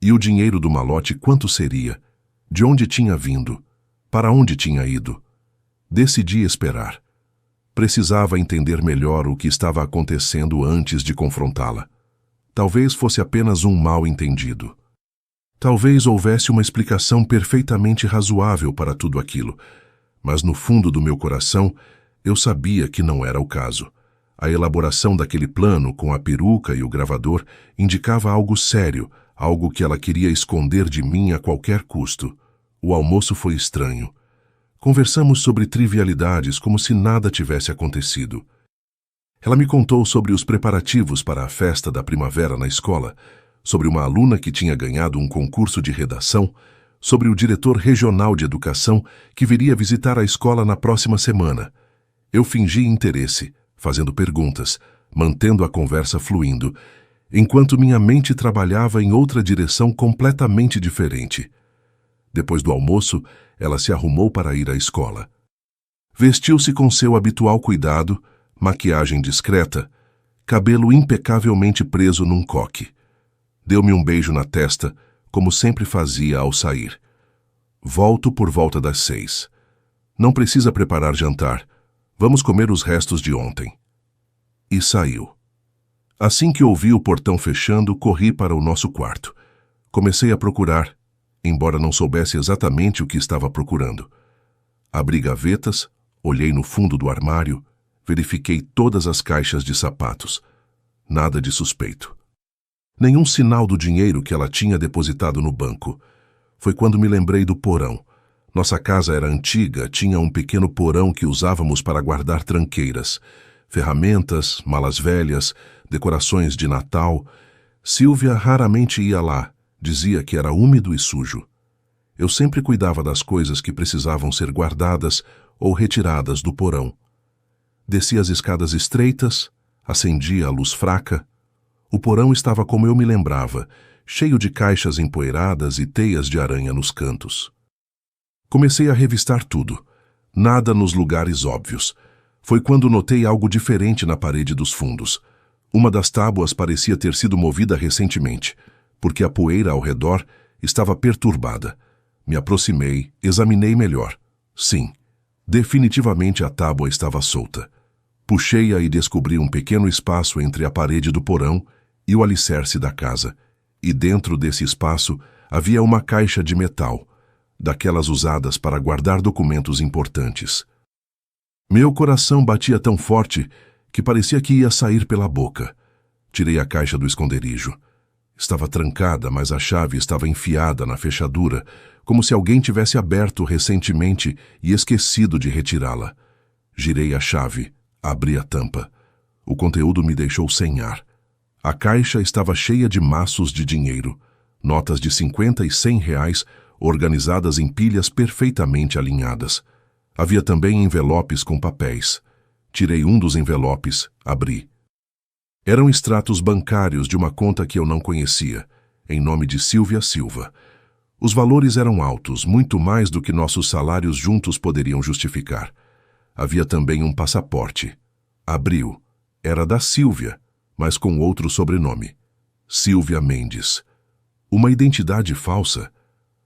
E o dinheiro do malote quanto seria? De onde tinha vindo? Para onde tinha ido? Decidi esperar. Precisava entender melhor o que estava acontecendo antes de confrontá-la. Talvez fosse apenas um mal-entendido. Talvez houvesse uma explicação perfeitamente razoável para tudo aquilo, mas no fundo do meu coração eu sabia que não era o caso. A elaboração daquele plano com a peruca e o gravador indicava algo sério, algo que ela queria esconder de mim a qualquer custo. O almoço foi estranho. Conversamos sobre trivialidades como se nada tivesse acontecido. Ela me contou sobre os preparativos para a festa da primavera na escola, sobre uma aluna que tinha ganhado um concurso de redação, sobre o diretor regional de educação que viria visitar a escola na próxima semana. Eu fingi interesse, fazendo perguntas, mantendo a conversa fluindo, enquanto minha mente trabalhava em outra direção completamente diferente. Depois do almoço, ela se arrumou para ir à escola. Vestiu-se com seu habitual cuidado, maquiagem discreta, cabelo impecavelmente preso num coque. Deu-me um beijo na testa, como sempre fazia ao sair. Volto por volta das 6. Não precisa preparar jantar. Vamos comer os restos de ontem. E saiu. Assim que ouvi o portão fechando, corri para o nosso quarto. Comecei a procurar, embora não soubesse exatamente o que estava procurando. Abri gavetas, olhei no fundo do armário, verifiquei todas as caixas de sapatos. Nada de suspeito. Nenhum sinal do dinheiro que ela tinha depositado no banco. Foi quando me lembrei do porão. Nossa casa era antiga, tinha um pequeno porão que usávamos para guardar tranqueiras, ferramentas, malas velhas, decorações de Natal. Silvia raramente ia lá, dizia que era úmido e sujo. Eu sempre cuidava das coisas que precisavam ser guardadas ou retiradas do porão. Desci as escadas estreitas, acendia a luz fraca. O porão estava como eu me lembrava, cheio de caixas empoeiradas e teias de aranha nos cantos. Comecei a revistar tudo, nada nos lugares óbvios. Foi quando notei algo diferente na parede dos fundos. Uma das tábuas parecia ter sido movida recentemente, porque a poeira ao redor estava perturbada. Me aproximei, examinei melhor. Sim, definitivamente a tábua estava solta. Puxei-a e descobri um pequeno espaço entre a parede do porão e o alicerce da casa, e dentro desse espaço havia uma caixa de metal, daquelas usadas para guardar documentos importantes. Meu coração batia tão forte que parecia que ia sair pela boca. Tirei a caixa do esconderijo. Estava trancada, mas a chave estava enfiada na fechadura, como se alguém tivesse aberto recentemente e esquecido de retirá-la. Girei a chave, abri a tampa. O conteúdo me deixou sem ar. A caixa estava cheia de maços de dinheiro, notas de 50 e 100 reais organizadas em pilhas perfeitamente alinhadas. Havia também envelopes com papéis. Tirei um dos envelopes, abri. Eram extratos bancários de uma conta que eu não conhecia, em nome de Silvia Silva. Os valores eram altos, muito mais do que nossos salários juntos poderiam justificar. Havia também um passaporte. Abriu. Era da Silvia, mas com outro sobrenome. Silvia Mendes. Uma identidade falsa.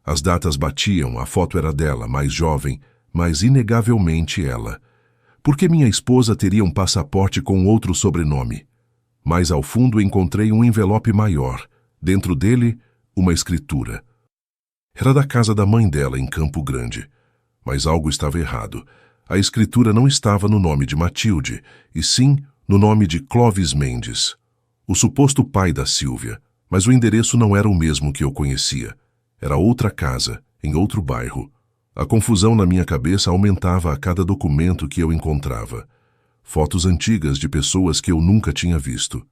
As datas batiam, a foto era dela, mais jovem, mas inegavelmente ela. Por que minha esposa teria um passaporte com outro sobrenome? Mais ao fundo encontrei um envelope maior. Dentro dele, uma escritura. Era da casa da mãe dela, em Campo Grande. Mas algo estava errado. A escritura não estava no nome de Matilde, e sim no nome de Clóvis Mendes, o suposto pai da Silvia, mas o endereço não era o mesmo que eu conhecia. Era outra casa, em outro bairro. A confusão na minha cabeça aumentava a cada documento que eu encontrava. Fotos antigas de pessoas que eu nunca tinha visto.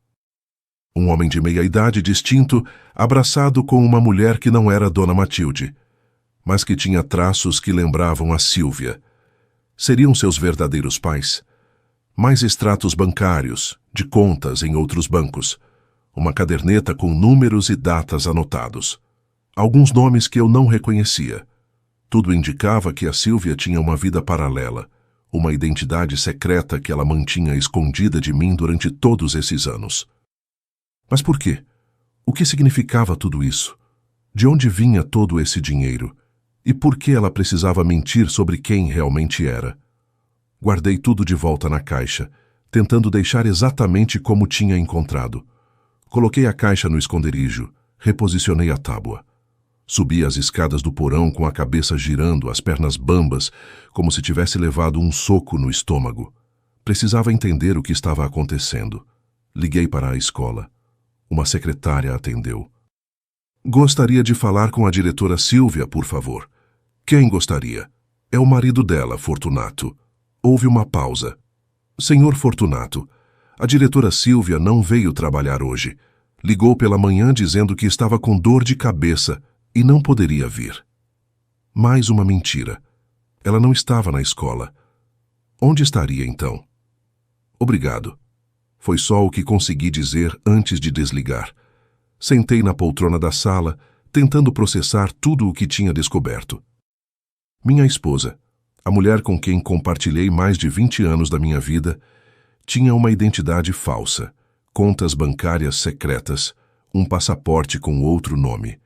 Um homem de meia-idade distinto, abraçado com uma mulher que não era Dona Matilde, mas que tinha traços que lembravam a Sílvia. Seriam seus verdadeiros pais? Mais extratos bancários, de contas em outros bancos. Uma caderneta com números e datas anotados. Alguns nomes que eu não reconhecia. Tudo indicava que a Sílvia tinha uma vida paralela, uma identidade secreta que ela mantinha escondida de mim durante todos esses anos. Mas por quê? O que significava tudo isso? De onde vinha todo esse dinheiro? E por que ela precisava mentir sobre quem realmente era? Guardei tudo de volta na caixa, tentando deixar exatamente como tinha encontrado. Coloquei a caixa no esconderijo, reposicionei a tábua. Subi as escadas do porão com a cabeça girando, as pernas bambas, como se tivesse levado um soco no estômago. Precisava entender o que estava acontecendo. Liguei para a escola. Uma secretária atendeu. Gostaria de falar com a diretora Sílvia, por favor. Quem gostaria? É o marido dela, Fortunato. Houve uma pausa. Senhor Fortunato, a diretora Sílvia não veio trabalhar hoje. Ligou pela manhã dizendo que estava com dor de cabeça e não poderia vir. Mais uma mentira. Ela não estava na escola. Onde estaria então? Obrigado. Foi só o que consegui dizer antes de desligar. Sentei na poltrona da sala, tentando processar tudo o que tinha descoberto. Minha esposa, a mulher com quem compartilhei mais de 20 anos da minha vida, tinha uma identidade falsa, contas bancárias secretas, um passaporte com outro nome,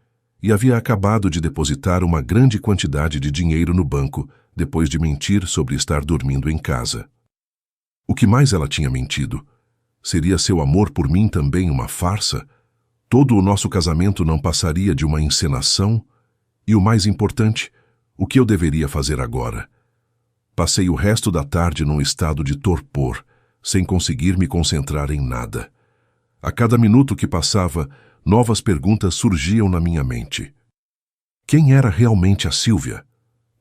e havia acabado de depositar uma grande quantidade de dinheiro no banco depois de mentir sobre estar dormindo em casa. O que mais ela tinha mentido? Seria seu amor por mim também uma farsa? Todo o nosso casamento não passaria de uma encenação? E o mais importante, o que eu deveria fazer agora? Passei o resto da tarde num estado de torpor, sem conseguir me concentrar em nada. A cada minuto que passava, novas perguntas surgiam na minha mente. Quem era realmente a Sílvia?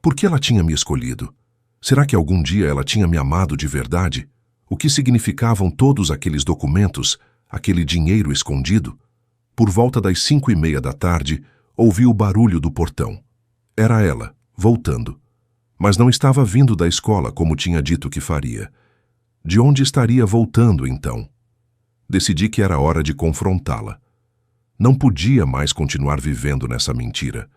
Por que ela tinha me escolhido? Será que algum dia ela tinha me amado de verdade? O que significavam todos aqueles documentos, aquele dinheiro escondido? Por volta das 5:30 da tarde, ouvi o barulho do portão. Era ela, voltando. Mas não estava vindo da escola como tinha dito que faria. De onde estaria voltando, então? Decidi que era hora de confrontá-la. Não podia mais continuar vivendo nessa mentira.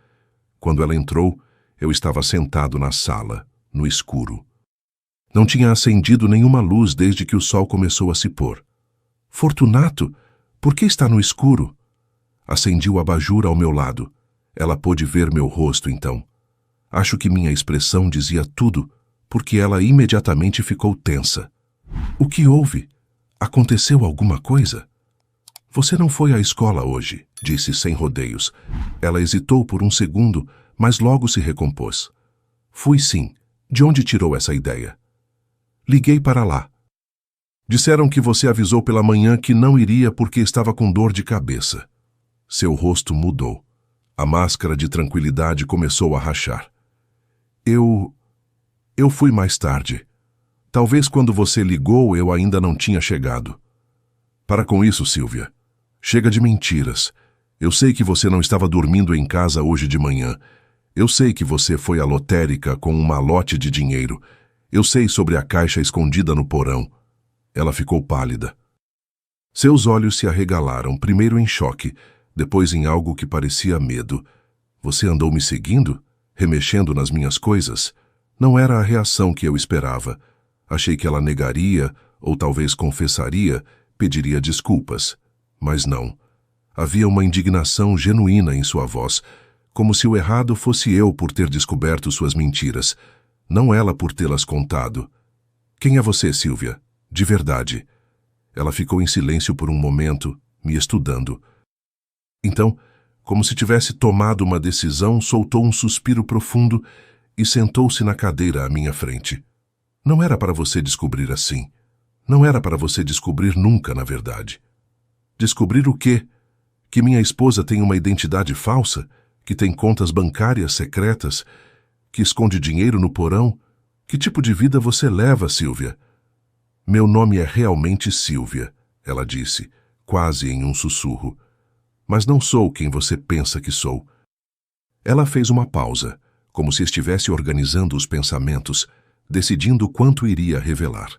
Quando ela entrou, eu estava sentado na sala, no escuro. Não tinha acendido nenhuma luz desde que o sol começou a se pôr. Fortunato, por que está no escuro? Acendi o abajur ao meu lado. Ela pôde ver meu rosto, então. Acho que minha expressão dizia tudo, porque ela imediatamente ficou tensa. O que houve? Aconteceu alguma coisa? Você não foi à escola hoje, disse sem rodeios. Ela hesitou por um segundo, mas logo se recompôs. Fui sim. De onde tirou essa ideia? Liguei para lá. Disseram que você avisou pela manhã que não iria porque estava com dor de cabeça. Seu rosto mudou. A máscara de tranquilidade começou a rachar. Eu fui mais tarde. Talvez quando você ligou eu ainda não tinha chegado. Para com isso, Sílvia. Chega de mentiras. Eu sei que você não estava dormindo em casa hoje de manhã. Eu sei que você foi à lotérica com um malote de dinheiro. Eu sei sobre a caixa escondida no porão. Ela ficou pálida. Seus olhos se arregalaram, primeiro em choque, depois em algo que parecia medo. Você andou me seguindo? Remexendo nas minhas coisas? Não era a reação que eu esperava. Achei que ela negaria, ou talvez confessaria, pediria desculpas. Mas não. Havia uma indignação genuína em sua voz, como se o errado fosse eu por ter descoberto suas mentiras, não ela por tê-las contado. Quem é você, Sílvia? De verdade. Ela ficou em silêncio por um momento, me estudando. Então, como se tivesse tomado uma decisão, soltou um suspiro profundo e sentou-se na cadeira à minha frente. Não era para você descobrir assim. Não era para você descobrir nunca, na verdade. Descobrir o quê? Que minha esposa tem uma identidade falsa? que tem contas bancárias secretas, que esconde dinheiro no porão? Que tipo de vida você leva, Silvia? Meu nome é realmente Silvia, ela disse, quase em um sussurro. Mas não sou quem você pensa que sou. Ela fez uma pausa, como se estivesse organizando os pensamentos, decidindo quanto iria revelar.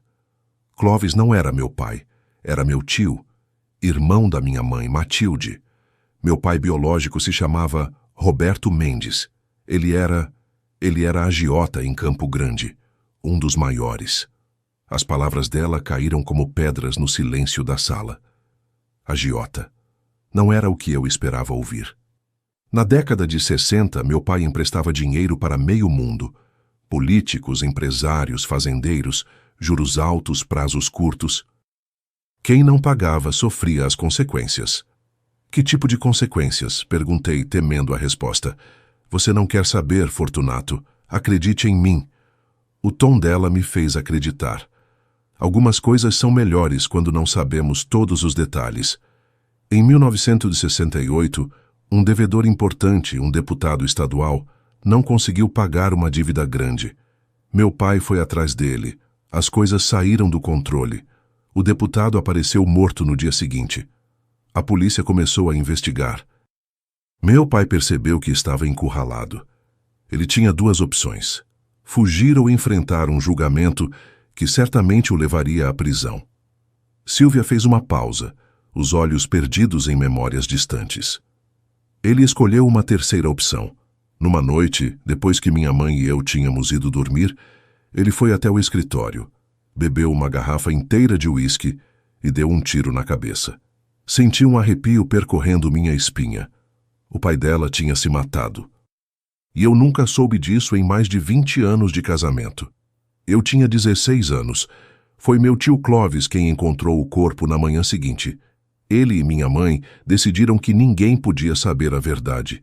Clóvis não era meu pai, era meu tio, irmão da minha mãe, Matilde. Meu pai biológico se chamava Roberto Mendes. Ele era agiota em Campo Grande, um dos maiores. As palavras dela caíram como pedras no silêncio da sala. Agiota. Não era o que eu esperava ouvir. Na década de 60, meu pai emprestava dinheiro para meio mundo. Políticos, empresários, fazendeiros, juros altos, prazos curtos. Quem não pagava sofria as consequências. Que tipo de consequências? Perguntei, temendo a resposta. Você não quer saber, Fortunato. Acredite em mim. O tom dela me fez acreditar. Algumas coisas são melhores quando não sabemos todos os detalhes. Em 1968, um devedor importante, um deputado estadual, não conseguiu pagar uma dívida grande. Meu pai foi atrás dele. As coisas saíram do controle. O deputado apareceu morto no dia seguinte. A polícia começou a investigar. Meu pai percebeu que estava encurralado. Ele tinha duas opções: fugir ou enfrentar um julgamento que certamente o levaria à prisão. Silvia fez uma pausa, os olhos perdidos em memórias distantes. Ele escolheu uma terceira opção. Numa noite, depois que minha mãe e eu tínhamos ido dormir, ele foi até o escritório, bebeu uma garrafa inteira de uísque e deu um tiro na cabeça. Senti um arrepio percorrendo minha espinha. O pai dela tinha se matado. E eu nunca soube disso em mais de 20 anos de casamento. Eu tinha 16 anos. Foi meu tio Clóvis quem encontrou o corpo na manhã seguinte. Ele e minha mãe decidiram que ninguém podia saber a verdade.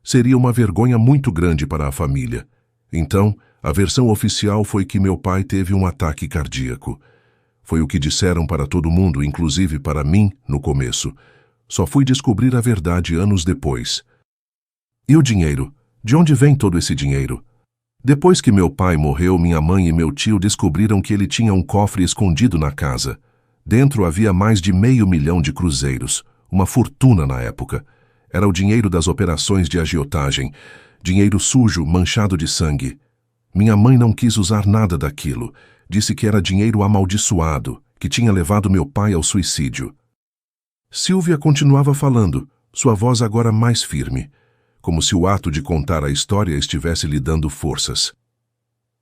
Seria uma vergonha muito grande para a família. Então, a versão oficial foi que meu pai teve um ataque cardíaco. Foi o que disseram para todo mundo, inclusive para mim, no começo. Só fui descobrir a verdade anos depois. E o dinheiro? De onde vem todo esse dinheiro? Depois que meu pai morreu, minha mãe e meu tio descobriram que ele tinha um cofre escondido na casa. Dentro havia mais de 500 mil de cruzeiros, uma fortuna na época. Era o dinheiro das operações de agiotagem, dinheiro sujo, manchado de sangue. Minha mãe não quis usar nada daquilo. Disse que era dinheiro amaldiçoado, que tinha levado meu pai ao suicídio. Silvia continuava falando, sua voz agora mais firme, como se o ato de contar a história estivesse lhe dando forças.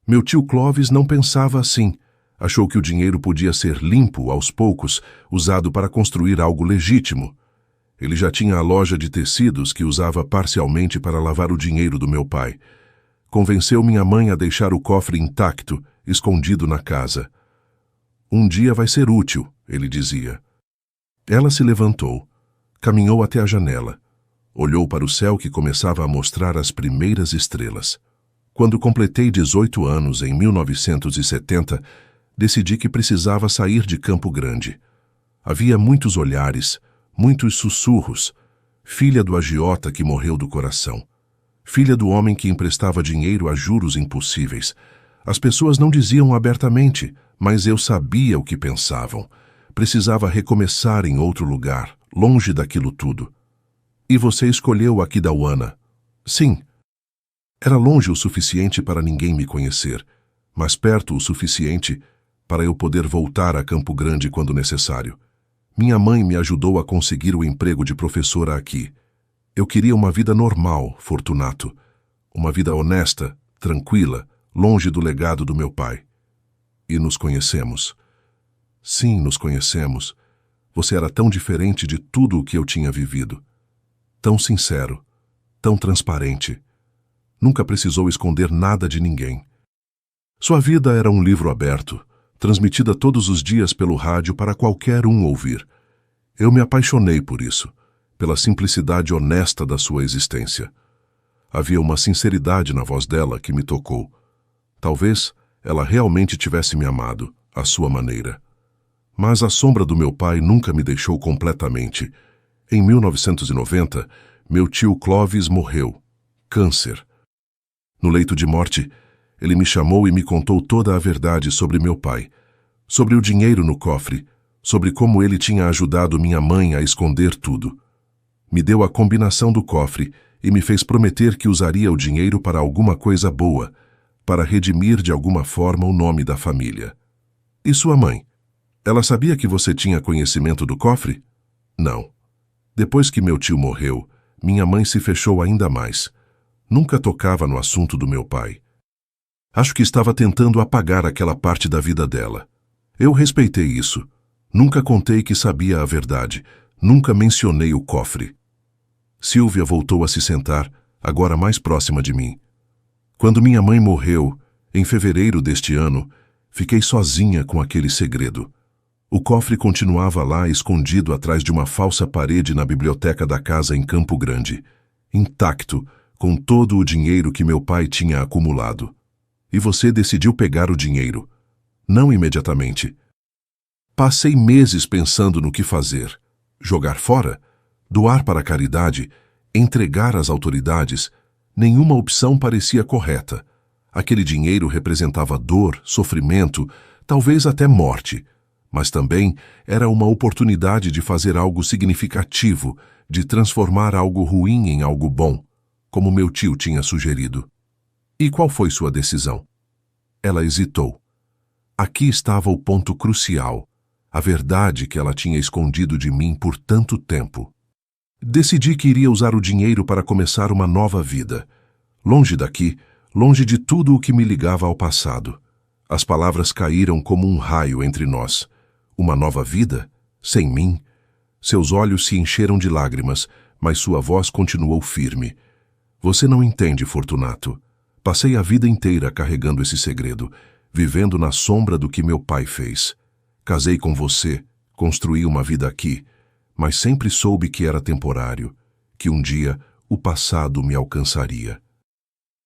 Meu tio Clóvis não pensava assim. Achou que o dinheiro podia ser limpo, aos poucos, usado para construir algo legítimo. Ele já tinha a loja de tecidos que usava parcialmente para lavar o dinheiro do meu pai. Convenceu minha mãe a deixar o cofre intacto, escondido na casa. Um dia vai ser útil, ele dizia. Ela se levantou, caminhou até a janela. Olhou para o céu que começava a mostrar as primeiras estrelas. Quando completei 18 anos, em 1970, decidi que precisava sair de Campo Grande. Havia muitos olhares, muitos sussurros. Filha do agiota que morreu do coração. Filha do homem que emprestava dinheiro a juros impossíveis. As pessoas não diziam abertamente, mas eu sabia o que pensavam. Precisava recomeçar em outro lugar, longe daquilo tudo. E você escolheu Aquidauana. Sim. Era longe o suficiente para ninguém me conhecer, mas perto o suficiente para eu poder voltar a Campo Grande quando necessário. Minha mãe me ajudou a conseguir o emprego de professora aqui. Eu queria uma vida normal, Fortunato. Uma vida honesta, tranquila, longe do legado do meu pai. E nos conhecemos. Sim, nos conhecemos. Você era tão diferente de tudo o que eu tinha vivido. Tão sincero, tão transparente. Nunca precisou esconder nada de ninguém. Sua vida era um livro aberto, transmitida todos os dias pelo rádio para qualquer um ouvir. Eu me apaixonei por isso, pela simplicidade honesta da sua existência. Havia uma sinceridade na voz dela que me tocou. Talvez ela realmente tivesse me amado, à sua maneira. Mas a sombra do meu pai nunca me deixou completamente. Em 1990, Meu tio Clovis morreu. Câncer. No leito de morte, ele me chamou e me contou toda a verdade sobre meu pai, sobre o dinheiro no cofre, sobre como ele tinha ajudado minha mãe a esconder tudo. Me deu a combinação do cofre e me fez prometer que usaria o dinheiro para alguma coisa boa, para redimir de alguma forma o nome da família. E sua mãe? Ela sabia que você tinha conhecimento do cofre? Não. Depois que meu tio morreu, minha mãe se fechou ainda mais. Nunca tocava no assunto do meu pai. Acho que estava tentando apagar aquela parte da vida dela. Eu respeitei isso. Nunca contei que sabia a verdade. Nunca mencionei o cofre. Silvia voltou a se sentar, agora mais próxima de mim. Quando minha mãe morreu, em fevereiro deste ano, fiquei sozinha com aquele segredo. O cofre continuava lá, escondido atrás de uma falsa parede na biblioteca da casa em Campo Grande, intacto, com todo o dinheiro que meu pai tinha acumulado. E você decidiu pegar o dinheiro. Não imediatamente. Passei meses pensando no que fazer. Jogar fora? Doar para a caridade? Entregar às autoridades? Nenhuma opção parecia correta. Aquele dinheiro representava dor, sofrimento, talvez até morte. Mas também era uma oportunidade de fazer algo significativo, de transformar algo ruim em algo bom, como meu tio tinha sugerido. E qual foi sua decisão? Ela hesitou. Aqui estava o ponto crucial, a verdade que ela tinha escondido de mim por tanto tempo. Decidi que iria usar o dinheiro para começar uma nova vida. Longe daqui, longe de tudo o que me ligava ao passado. As palavras caíram como um raio entre nós. Uma nova vida? Sem mim? Seus olhos se encheram de lágrimas, mas sua voz continuou firme. Você não entende, Fortunato. Passei a vida inteira carregando esse segredo, vivendo na sombra do que meu pai fez. Casei com você, construí uma vida aqui, mas sempre soube que era temporário, que um dia o passado me alcançaria.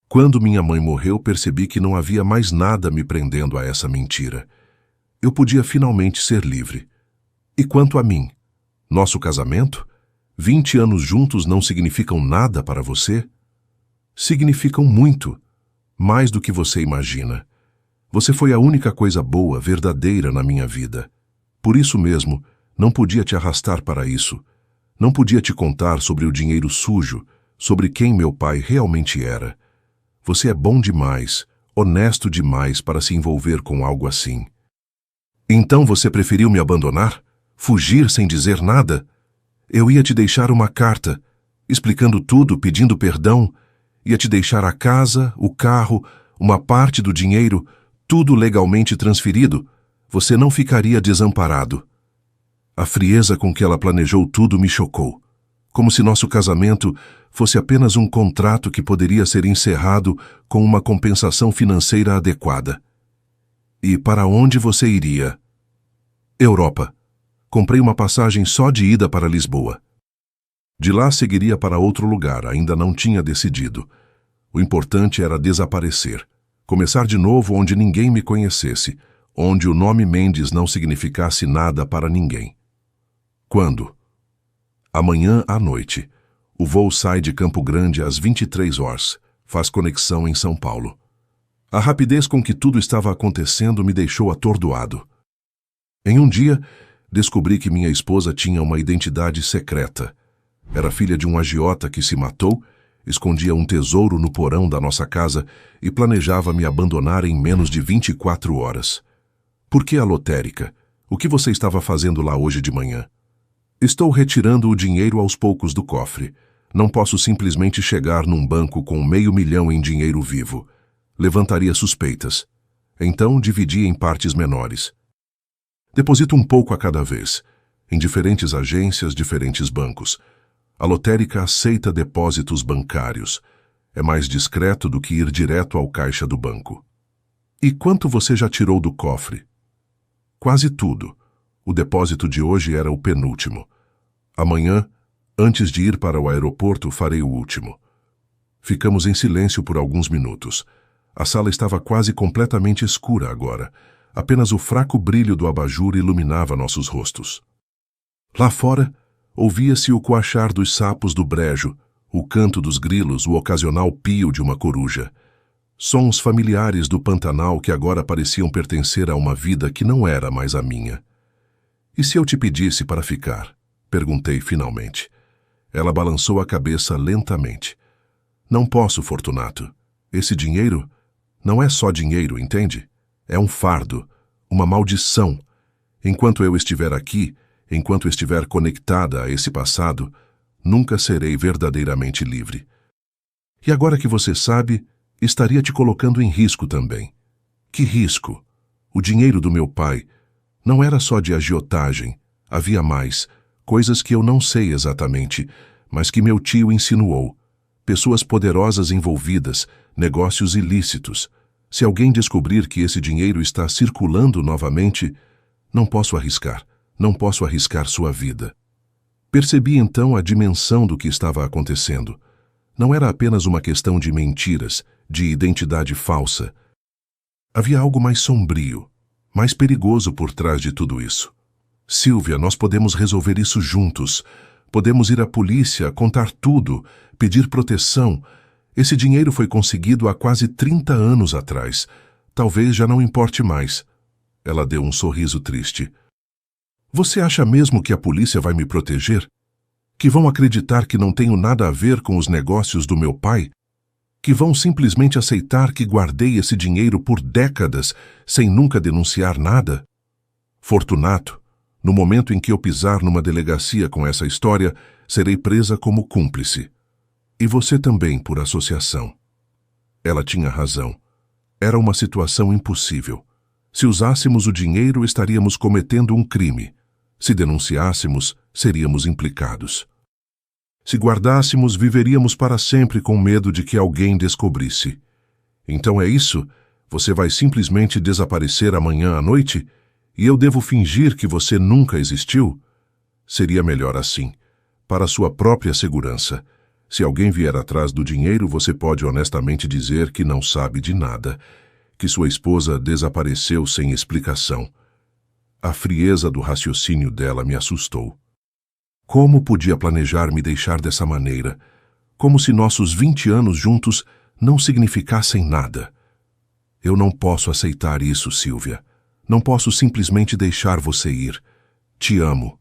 Quando minha mãe morreu, percebi que não havia mais nada me prendendo a essa mentira. Eu podia finalmente ser livre. E quanto a mim? Nosso casamento? 20 anos juntos não significam nada para você? Significam muito, mais do que você imagina. Você foi a única coisa boa, verdadeira na minha vida. Por isso mesmo, não podia te arrastar para isso. Não podia te contar sobre o dinheiro sujo, sobre quem meu pai realmente era. Você é bom demais, honesto demais para se envolver com algo assim. Então você preferiu me abandonar? Fugir sem dizer nada? Eu ia te deixar uma carta, explicando tudo, pedindo perdão. Ia te deixar a casa, o carro, uma parte do dinheiro, tudo legalmente transferido. Você não ficaria desamparado. A frieza com que ela planejou tudo me chocou. Como se nosso casamento fosse apenas um contrato que poderia ser encerrado com uma compensação financeira adequada. E para onde você iria? Europa. Comprei uma passagem só de ida para Lisboa. De lá seguiria para outro lugar, ainda não tinha decidido. O importante era desaparecer. Começar de novo onde ninguém me conhecesse, onde o nome Mendes não significasse nada para ninguém. Quando? Amanhã à noite. O voo sai de Campo Grande às 23 horas. Faz conexão em São Paulo. A rapidez com que tudo estava acontecendo me deixou atordoado. Em um dia, descobri que minha esposa tinha uma identidade secreta. Era filha de um agiota que se matou, escondia um tesouro no porão da nossa casa e planejava me abandonar em menos de 24 horas. Por que a lotérica? O que você estava fazendo lá hoje de manhã? Estou retirando o dinheiro aos poucos do cofre. Não posso simplesmente chegar num banco com $500.000 em dinheiro vivo. Levantaria suspeitas. Então dividi em partes menores. Deposito um pouco a cada vez, em diferentes agências, diferentes bancos. A lotérica aceita depósitos bancários. É mais discreto do que ir direto ao caixa do banco. E quanto você já tirou do cofre? Quase tudo. O depósito de hoje era o penúltimo. Amanhã, antes de ir para o aeroporto, farei o último. Ficamos em silêncio por alguns minutos. A sala estava quase completamente escura agora. Apenas o fraco brilho do abajur iluminava nossos rostos. Lá fora, ouvia-se o coachar dos sapos do brejo, o canto dos grilos, o ocasional pio de uma coruja. Sons familiares do Pantanal que agora pareciam pertencer a uma vida que não era mais a minha. E se eu te pedisse para ficar? Perguntei finalmente. Ela balançou a cabeça lentamente. Não posso, Fortunato. Esse dinheiro não é só dinheiro, entende? É um fardo, uma maldição. Enquanto eu estiver aqui, enquanto estiver conectada a esse passado, nunca serei verdadeiramente livre. E agora que você sabe, estaria te colocando em risco também. Que risco? O dinheiro do meu pai não era só de agiotagem, havia mais, coisas que eu não sei exatamente, mas que meu tio insinuou. Pessoas poderosas envolvidas, negócios ilícitos. Se alguém descobrir que esse dinheiro está circulando novamente, não posso arriscar sua vida. Percebi então a dimensão do que estava acontecendo. Não era apenas uma questão de mentiras, de identidade falsa. Havia algo mais sombrio, mais perigoso por trás de tudo isso. Silvia, nós podemos resolver isso juntos. Podemos ir à polícia, contar tudo, pedir proteção. Esse dinheiro foi conseguido há quase 30 anos atrás. Talvez já não importe mais. Ela deu um sorriso triste. Você acha mesmo que a polícia vai me proteger? Que vão acreditar que não tenho nada a ver com os negócios do meu pai? Que vão simplesmente aceitar que guardei esse dinheiro por décadas sem nunca denunciar nada? Fortunato, no momento em que eu pisar numa delegacia com essa história, serei presa como cúmplice. E você também, por associação. Ela tinha razão. Era uma situação impossível. Se usássemos o dinheiro, estaríamos cometendo um crime. Se denunciássemos, seríamos implicados. Se guardássemos, viveríamos para sempre com medo de que alguém descobrisse. Então é isso? Você vai simplesmente desaparecer amanhã à noite? E eu devo fingir que você nunca existiu? Seria melhor assim, para sua própria segurança. Se alguém vier atrás do dinheiro, você pode honestamente dizer que não sabe de nada, que sua esposa desapareceu sem explicação. A frieza do raciocínio dela me assustou. Como podia planejar me deixar dessa maneira? Como se nossos 20 anos juntos não significassem nada. Eu não posso aceitar isso, Silvia. Não posso simplesmente deixar você ir. Te amo.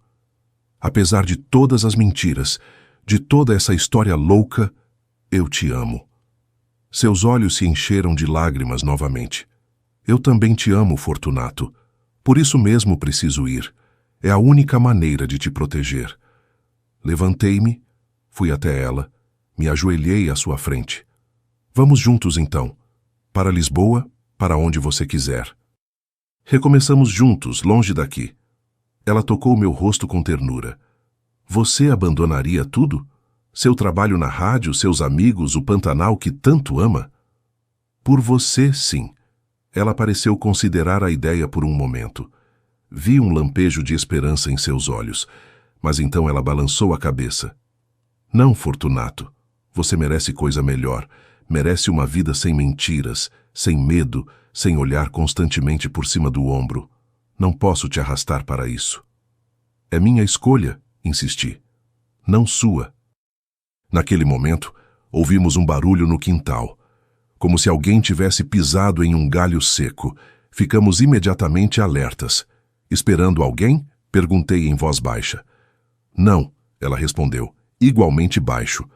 Apesar de todas as mentiras, de toda essa história louca, eu te amo. Seus olhos se encheram de lágrimas novamente. Eu também te amo, Fortunato. Por isso mesmo preciso ir. É a única maneira de te proteger. Levantei-me, fui até ela, me ajoelhei à sua frente. Vamos juntos, então. Para Lisboa, para onde você quiser. Recomeçamos juntos, longe daqui. Ela tocou meu rosto com ternura. Você abandonaria tudo? Seu trabalho na rádio, seus amigos, o Pantanal que tanto ama? Por você, sim. Ela pareceu considerar a ideia por um momento. Vi um lampejo de esperança em seus olhos, mas então ela balançou a cabeça. Não, Fortunato. Você merece coisa melhor. Merece uma vida sem mentiras, sem medo, sem olhar constantemente por cima do ombro. Não posso te arrastar para isso. É minha escolha, insisti. Não sua. Naquele momento, ouvimos um barulho no quintal, como se alguém tivesse pisado em um galho seco. Ficamos imediatamente alertas. Esperando alguém? Perguntei em voz baixa. Não, ela respondeu, igualmente baixo.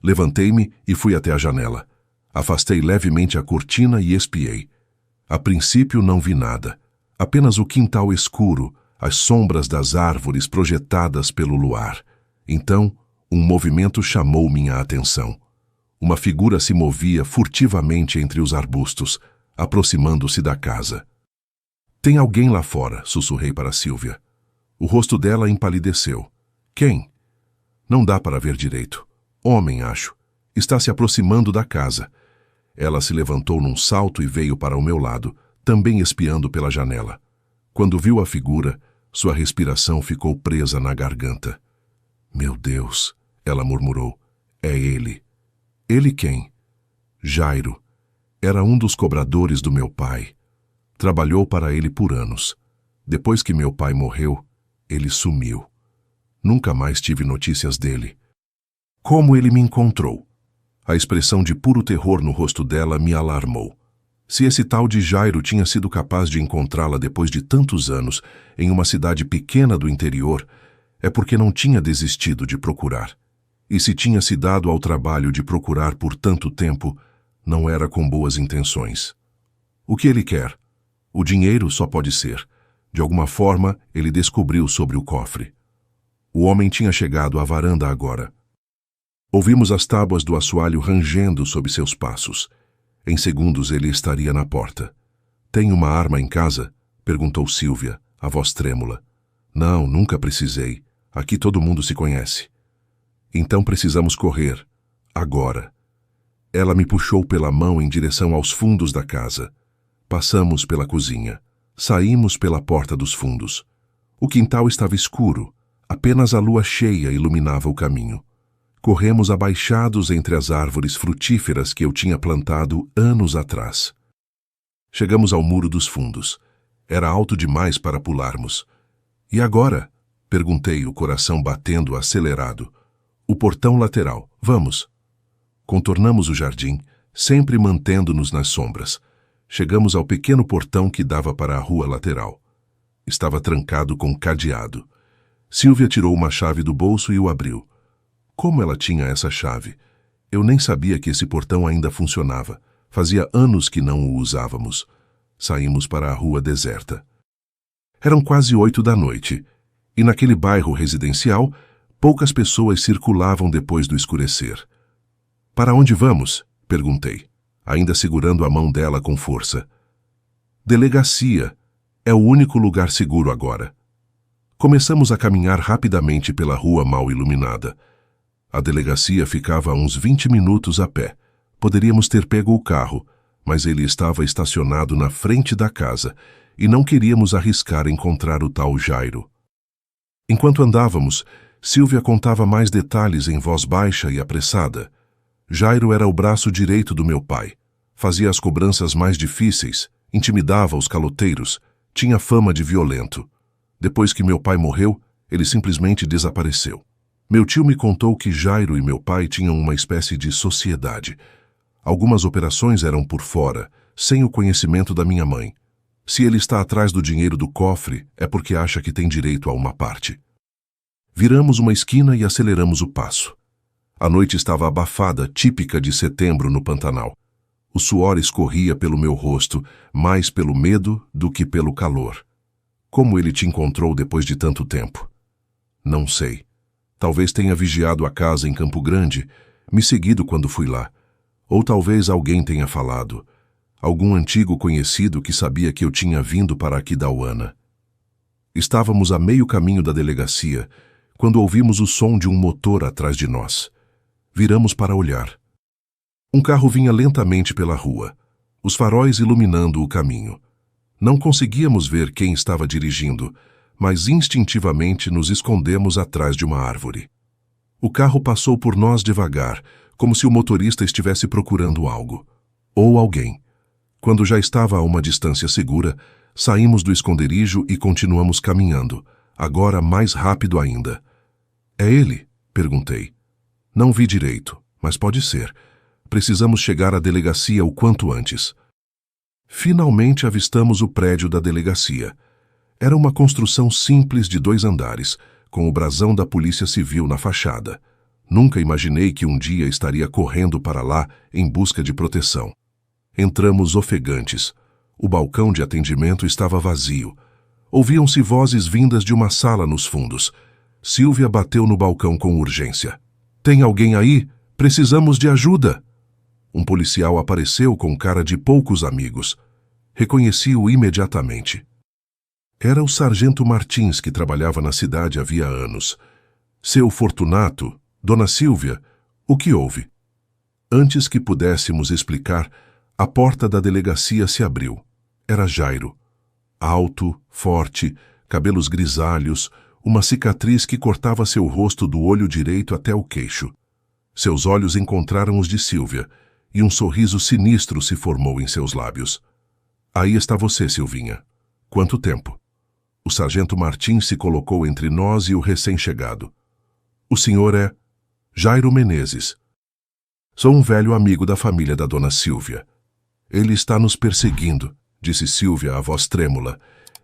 Levantei-me e fui até a janela. Afastei levemente a cortina e espiei. A princípio não vi nada. Apenas o quintal escuro, as sombras das árvores projetadas pelo luar. Então, um movimento chamou minha atenção. Uma figura se movia furtivamente entre os arbustos, aproximando-se da casa. Tem alguém lá fora, sussurrei para Silvia. O rosto dela empalideceu. Quem? Não dá para ver direito. Homem, acho. Está se aproximando da casa. Ela se levantou num salto e veio para o meu lado, também espiando pela janela. Quando viu a figura, sua respiração ficou presa na garganta. Meu Deus, ela murmurou. É ele. Ele quem? Jairo. Era um dos cobradores do meu pai. Trabalhou para ele por anos. Depois que meu pai morreu, ele sumiu. Nunca mais tive notícias dele. Como ele me encontrou? A expressão de puro terror no rosto dela me alarmou. Se esse tal de Jairo tinha sido capaz de encontrá-la depois de tantos anos em uma cidade pequena do interior, é porque não tinha desistido de procurar. E se tinha se dado ao trabalho de procurar por tanto tempo, não era com boas intenções. O que ele quer? O dinheiro só pode ser. De alguma forma, ele descobriu sobre o cofre. O homem tinha chegado à varanda agora. Ouvimos as tábuas do assoalho rangendo sob seus passos. Em segundos ele estaria na porta. Tem uma arma em casa? Perguntou Sílvia, a voz trêmula. Não, nunca precisei. Aqui todo mundo se conhece. Então precisamos correr. Agora. Ela me puxou pela mão em direção aos fundos da casa. Passamos pela cozinha. Saímos pela porta dos fundos. O quintal estava escuro. Apenas a lua cheia iluminava o caminho. Corremos abaixados entre as árvores frutíferas que eu tinha plantado anos atrás. Chegamos ao muro dos fundos. Era alto demais para pularmos. E agora? Perguntei, o coração batendo acelerado. O portão lateral. Vamos. Contornamos o jardim, sempre mantendo-nos nas sombras. Chegamos ao pequeno portão que dava para a rua lateral. Estava trancado com cadeado. Sílvia tirou uma chave do bolso e o abriu. Como ela tinha essa chave? Eu nem sabia que esse portão ainda funcionava. Fazia anos que não o usávamos. Saímos para a rua deserta. Eram quase 8 da noite, e naquele bairro residencial, poucas pessoas circulavam depois do escurecer. Para onde vamos? Perguntei, ainda segurando a mão dela com força. Delegacia. É o único lugar seguro agora. Começamos a caminhar rapidamente pela rua mal iluminada. A delegacia ficava a uns 20 minutos a pé. Poderíamos ter pego o carro, mas ele estava estacionado na frente da casa e não queríamos arriscar encontrar o tal Jairo. Enquanto andávamos, Sílvia contava mais detalhes em voz baixa e apressada. Jairo era o braço direito do meu pai. Fazia as cobranças mais difíceis, intimidava os caloteiros, tinha fama de violento. Depois que meu pai morreu, ele simplesmente desapareceu. Meu tio me contou que Jairo e meu pai tinham uma espécie de sociedade. Algumas operações eram por fora, sem o conhecimento da minha mãe. Se ele está atrás do dinheiro do cofre, é porque acha que tem direito a uma parte. Viramos uma esquina e aceleramos o passo. A noite estava abafada, típica de setembro no Pantanal. O suor escorria pelo meu rosto, mais pelo medo do que pelo calor. Como ele te encontrou depois de tanto tempo? Não sei. Talvez tenha vigiado a casa em Campo Grande, me seguido quando fui lá. Ou talvez alguém tenha falado. Algum antigo conhecido que sabia que eu tinha vindo para Aquidauana. Estávamos a meio caminho da delegacia, quando ouvimos o som de um motor atrás de nós. Viramos para olhar. Um carro vinha lentamente pela rua, os faróis iluminando o caminho. Não conseguíamos ver quem estava dirigindo, mas instintivamente nos escondemos atrás de uma árvore. O carro passou por nós devagar, como se o motorista estivesse procurando algo. Ou alguém. Quando já estava a uma distância segura, saímos do esconderijo e continuamos caminhando, agora mais rápido ainda. É ele? Perguntei. Não vi direito, mas pode ser. Precisamos chegar à delegacia o quanto antes. Finalmente avistamos o prédio da delegacia. Era uma construção simples de 2 andares, com o brasão da Polícia Civil na fachada. Nunca imaginei que um dia estaria correndo para lá em busca de proteção. Entramos ofegantes. O balcão de atendimento estava vazio. Ouviam-se vozes vindas de uma sala nos fundos. Sílvia bateu no balcão com urgência. Tem alguém aí? Precisamos de ajuda! Um policial apareceu com cara de poucos amigos. Reconheci-o imediatamente. Era o sargento Martins, que trabalhava na cidade havia anos. Seu Fortunato, Dona Sílvia, o que houve? Antes que pudéssemos explicar, a porta da delegacia se abriu. Era Jairo. Alto, forte, cabelos grisalhos, uma cicatriz que cortava seu rosto do olho direito até o queixo. Seus olhos encontraram os de Sílvia, e um sorriso sinistro se formou em seus lábios. Aí está você, Silvinha. Quanto tempo? O sargento Martins se colocou entre nós e o recém-chegado. O senhor é... Jairo Menezes. Sou um velho amigo da família da dona Silvia. Ele está nos perseguindo, disse Silvia, a voz trêmula.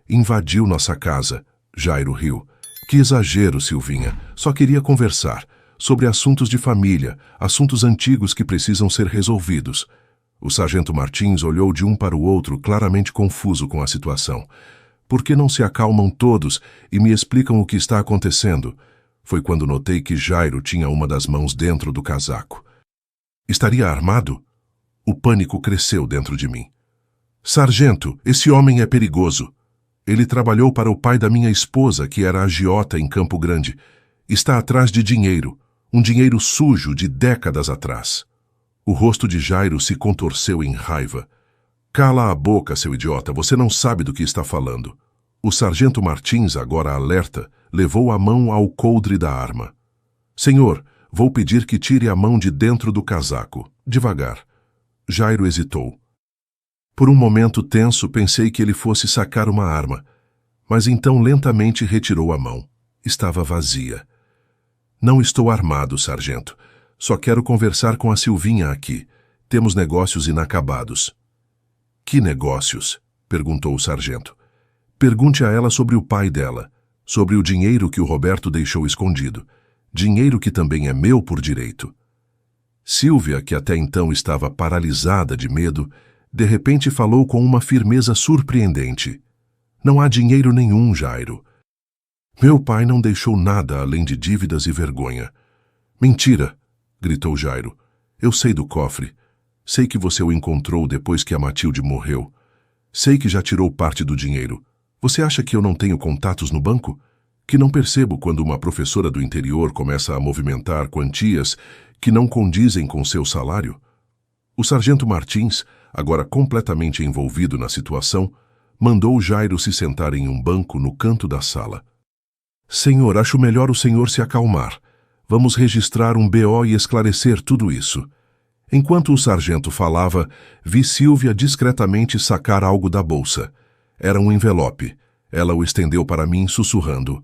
Invadiu nossa casa. Jairo riu. Que exagero, Silvinha. Só queria conversar sobre assuntos de família, assuntos antigos que precisam ser resolvidos. O sargento Martins olhou de um para o outro, claramente confuso com a situação. Por que não se acalmam todos e me explicam o que está acontecendo? Foi quando notei que Jairo tinha uma das mãos dentro do casaco. Estaria armado? O pânico cresceu dentro de mim. Sargento, esse homem é perigoso. Ele trabalhou para o pai da minha esposa, que era agiota em Campo Grande. Está atrás de dinheiro, um dinheiro sujo de décadas atrás. O rosto de Jairo se contorceu em raiva. Cala a boca, seu idiota, você não sabe do que está falando. O sargento Martins, agora alerta, levou a mão ao coldre da arma. Senhor, vou pedir que tire a mão de dentro do casaco. Devagar. Jairo hesitou. Por um momento tenso, pensei que ele fosse sacar uma arma, mas então lentamente retirou a mão. Estava vazia. Não estou armado, sargento. Só quero conversar com a Silvinha aqui. Temos negócios inacabados. Que negócios? Perguntou o sargento. Pergunte a ela sobre o pai dela, sobre o dinheiro que o Roberto deixou escondido. Dinheiro que também é meu por direito. Silvia, que até então estava paralisada de medo, de repente falou com uma firmeza surpreendente. Não há dinheiro nenhum, Jairo. Meu pai não deixou nada além de dívidas e vergonha. Mentira, gritou Jairo. Eu sei do cofre. Sei que você o encontrou depois que a Matilde morreu. Sei que já tirou parte do dinheiro. Você acha que eu não tenho contatos no banco? Que não percebo quando uma professora do interior começa a movimentar quantias que não condizem com seu salário? O sargento Martins, agora completamente envolvido na situação, mandou Jairo se sentar em um banco no canto da sala. Senhor, acho melhor o senhor se acalmar. Vamos registrar um BO e esclarecer tudo isso. Enquanto o sargento falava, vi Silvia discretamente sacar algo da bolsa. Era um envelope. Ela o estendeu para mim, sussurrando.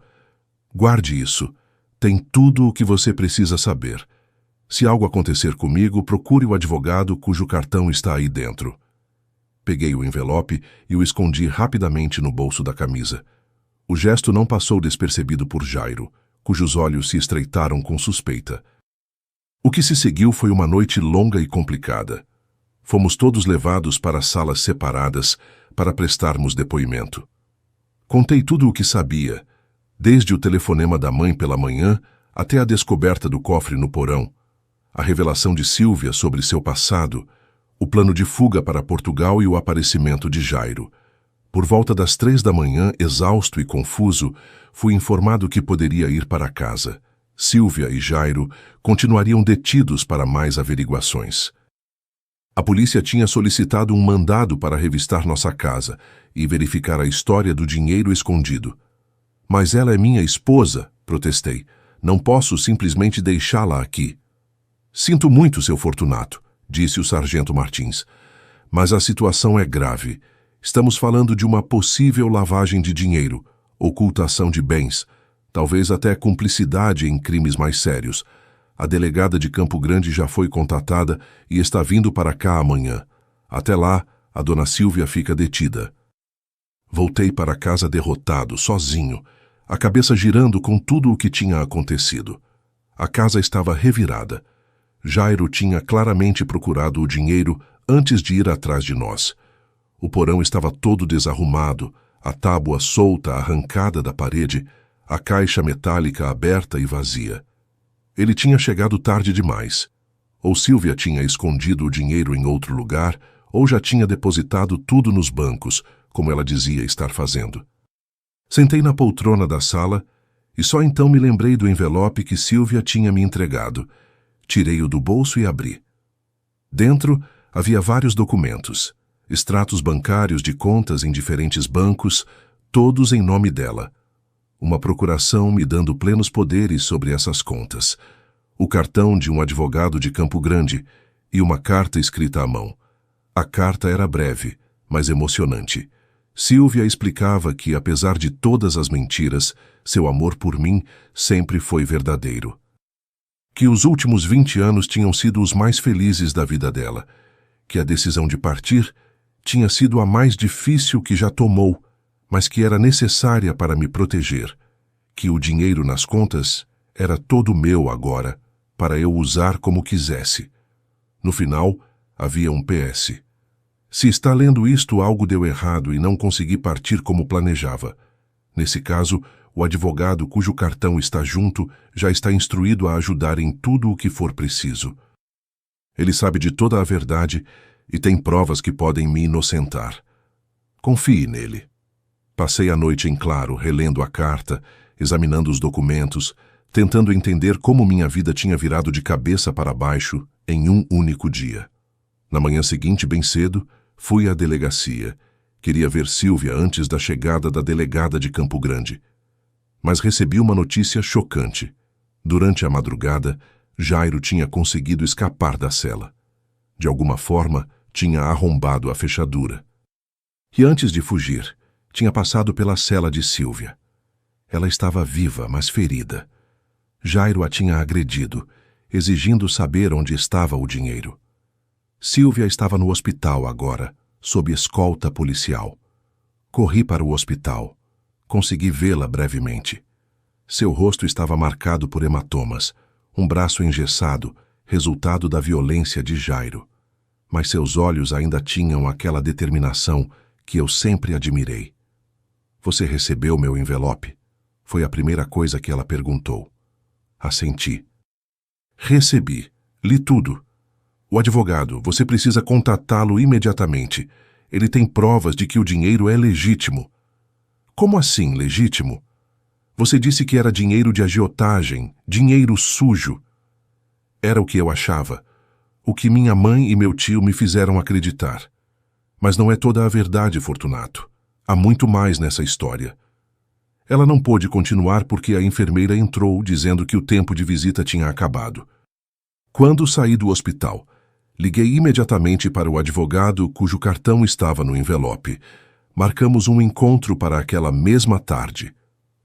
Guarde isso. Tem tudo o que você precisa saber. Se algo acontecer comigo, procure o advogado cujo cartão está aí dentro. Peguei o envelope e o escondi rapidamente no bolso da camisa. O gesto não passou despercebido por Jairo, cujos olhos se estreitaram com suspeita. O que se seguiu foi uma noite longa e complicada. Fomos todos levados para salas separadas para prestarmos depoimento. Contei tudo o que sabia, desde o telefonema da mãe pela manhã até a descoberta do cofre no porão, a revelação de Silvia sobre seu passado, o plano de fuga para Portugal e o aparecimento de Jairo. Por volta das 3 da manhã, exausto e confuso, fui informado que poderia ir para casa. Silvia e Jairo continuariam detidos para mais averiguações. A polícia tinha solicitado um mandado para revistar nossa casa e verificar a história do dinheiro escondido. Mas ela é minha esposa, protestei. Não posso simplesmente deixá-la aqui. Sinto muito, seu Fortunato, disse o sargento Martins. Mas a situação é grave. Estamos falando de uma possível lavagem de dinheiro, ocultação de bens, talvez até cumplicidade em crimes mais sérios. A delegada de Campo Grande já foi contatada e está vindo para cá amanhã. Até lá, a dona Silvia fica detida. Voltei para casa derrotado, sozinho, a cabeça girando com tudo o que tinha acontecido. A casa estava revirada. Jairo tinha claramente procurado o dinheiro antes de ir atrás de nós. O porão estava todo desarrumado, a tábua solta arrancada da parede, a caixa metálica aberta e vazia. Ele tinha chegado tarde demais. Ou Silvia tinha escondido o dinheiro em outro lugar, ou já tinha depositado tudo nos bancos, como ela dizia estar fazendo. Sentei na poltrona da sala e só então me lembrei do envelope que Silvia tinha me entregado. Tirei-o do bolso e abri. Dentro havia vários documentos, extratos bancários de contas em diferentes bancos, todos em nome dela. Uma procuração me dando plenos poderes sobre essas contas. O cartão de um advogado de Campo Grande e uma carta escrita à mão. A carta era breve, mas emocionante. Silvia explicava que, apesar de todas as mentiras, seu amor por mim sempre foi verdadeiro. que os últimos 20 anos tinham sido os mais felizes da vida dela, que a decisão de partir tinha sido a mais difícil que já tomou, mas que era necessária para me proteger, que o dinheiro nas contas era todo meu agora, para eu usar como quisesse. No final, havia um PS. Se está lendo isto, algo deu errado e não consegui partir como planejava. Nesse caso, o advogado cujo cartão está junto já está instruído a ajudar em tudo o que for preciso. Ele sabe de toda a verdade e tem provas que podem me inocentar. Confie nele. Passei a noite em claro, relendo a carta, examinando os documentos, tentando entender como minha vida tinha virado de cabeça para baixo em um único dia. Na manhã seguinte, bem cedo, fui à delegacia. Queria ver Sílvia antes da chegada da delegada de Campo Grande. Mas recebi uma notícia chocante. Durante a madrugada, Jairo tinha conseguido escapar da cela. De alguma forma, tinha arrombado a fechadura. E antes de fugir, tinha passado pela cela de Sílvia. Ela estava viva, mas ferida. Jairo a tinha agredido, exigindo saber onde estava o dinheiro. Sílvia estava no hospital agora, sob escolta policial. Corri para o hospital. Consegui vê-la brevemente. Seu rosto estava marcado por hematomas, um braço engessado, resultado da violência de Jairo. Mas seus olhos ainda tinham aquela determinação que eu sempre admirei. Você recebeu meu envelope? Foi a primeira coisa que ela perguntou. Assenti. Recebi. Li tudo. O advogado, você precisa contatá-lo imediatamente. Ele tem provas de que o dinheiro é legítimo. Como assim, legítimo? Você disse que era dinheiro de agiotagem, dinheiro sujo. Era o que eu achava, o que minha mãe e meu tio me fizeram acreditar. Mas não é toda a verdade, Fortunato. Há muito mais nessa história. Ela não pôde continuar porque a enfermeira entrou dizendo que o tempo de visita tinha acabado. Quando saí do hospital, liguei imediatamente para o advogado cujo cartão estava no envelope. Marcamos um encontro para aquela mesma tarde.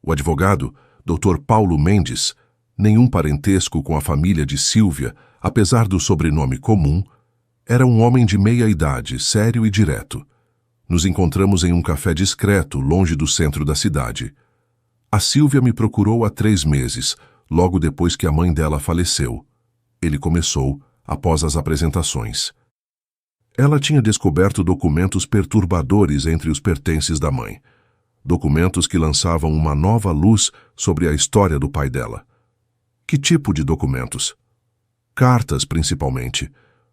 O advogado, Dr. Paulo Mendes, nenhum parentesco com a família de Sílvia, apesar do sobrenome comum, era um homem de meia idade, sério e direto. Nos encontramos em um café discreto, longe do centro da cidade. A Sílvia me procurou há 3 meses, logo depois que a mãe dela faleceu. Ele começou, após as apresentações. Ela tinha descoberto documentos perturbadores entre os pertences da mãe. Documentos que lançavam uma nova luz sobre a história do pai dela. Que tipo de documentos? Cartas, principalmente,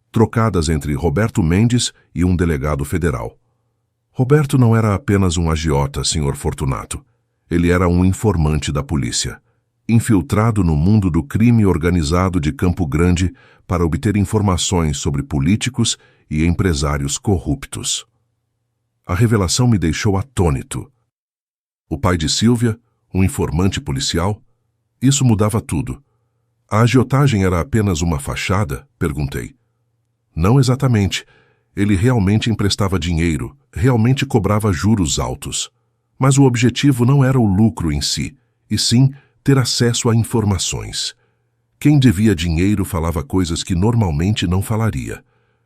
trocadas entre Roberto Mendes e um delegado federal. Roberto não era apenas um agiota, Sr. Fortunato. Ele era um informante da polícia, infiltrado no mundo do crime organizado de Campo Grande para obter informações sobre políticos e empresários corruptos. A revelação me deixou atônito. O pai de Sílvia, um informante policial? Isso mudava tudo. A agiotagem era apenas uma fachada? Perguntei. Não exatamente. Ele realmente emprestava dinheiro, realmente cobrava juros altos. Mas o objetivo não era o lucro em si, e sim ter acesso a informações. Quem devia dinheiro falava coisas que normalmente não falaria.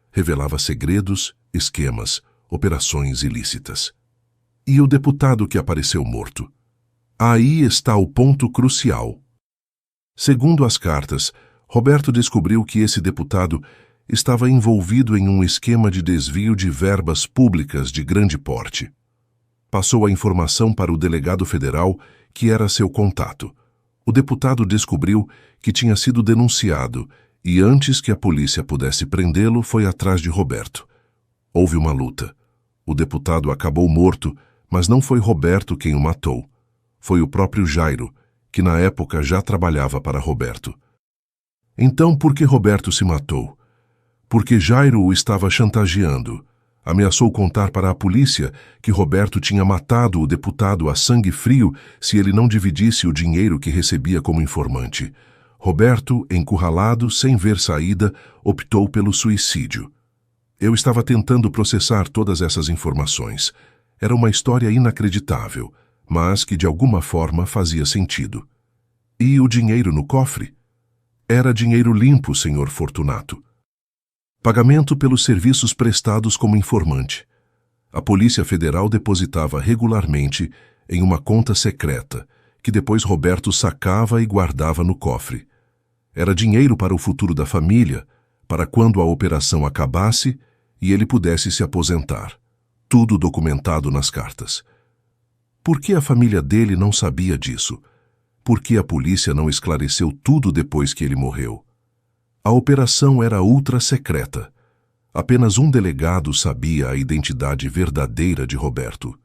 Revelava segredos, esquemas, operações ilícitas. E o deputado que apareceu morto? Aí está o ponto crucial. Segundo as cartas, Roberto descobriu que esse deputado estava envolvido em um esquema de desvio de verbas públicas de grande porte. Passou a informação para o delegado federal, que era seu contato. O deputado descobriu que tinha sido denunciado e, antes que a polícia pudesse prendê-lo, foi atrás de Roberto. Houve uma luta. O deputado acabou morto, mas não foi Roberto quem o matou. Foi o próprio Jairo, que na época já trabalhava para Roberto. Então, por que Roberto se matou? Porque Jairo o estava chantageando. Ameaçou contar para a polícia que Roberto tinha matado o deputado a sangue frio se ele não dividisse o dinheiro que recebia como informante. Roberto, encurralado, sem ver saída, optou pelo suicídio. Eu estava tentando processar todas essas informações. Era uma história inacreditável, mas que de alguma forma fazia sentido. E o dinheiro no cofre? Era dinheiro limpo, Sr. Fortunato. Pagamento pelos serviços prestados como informante. A Polícia Federal depositava regularmente em uma conta secreta, que depois Roberto sacava e guardava no cofre. Era dinheiro para o futuro da família, para quando a operação acabasse e ele pudesse se aposentar. Tudo documentado nas cartas. Por que a família dele não sabia disso? Por que a polícia não esclareceu tudo depois que ele morreu? A operação era ultra secreta. Apenas um delegado sabia a identidade verdadeira de Roberto.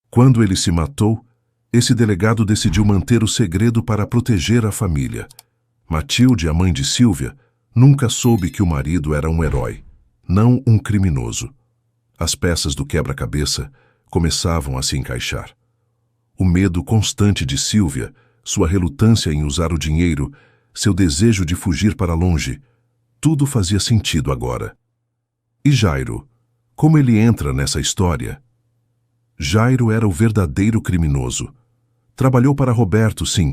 Quando ele se matou, esse delegado decidiu manter o segredo para proteger a família. Matilde, a mãe de Sílvia, nunca soube que o marido era um herói, não um criminoso. As peças do quebra-cabeça começavam a se encaixar. O medo constante de Sílvia, sua relutância em usar o dinheiro, seu desejo de fugir para longe, tudo fazia sentido agora. E Jairo? Como ele entra nessa história? Jairo era o verdadeiro criminoso. Trabalhou para Roberto, sim,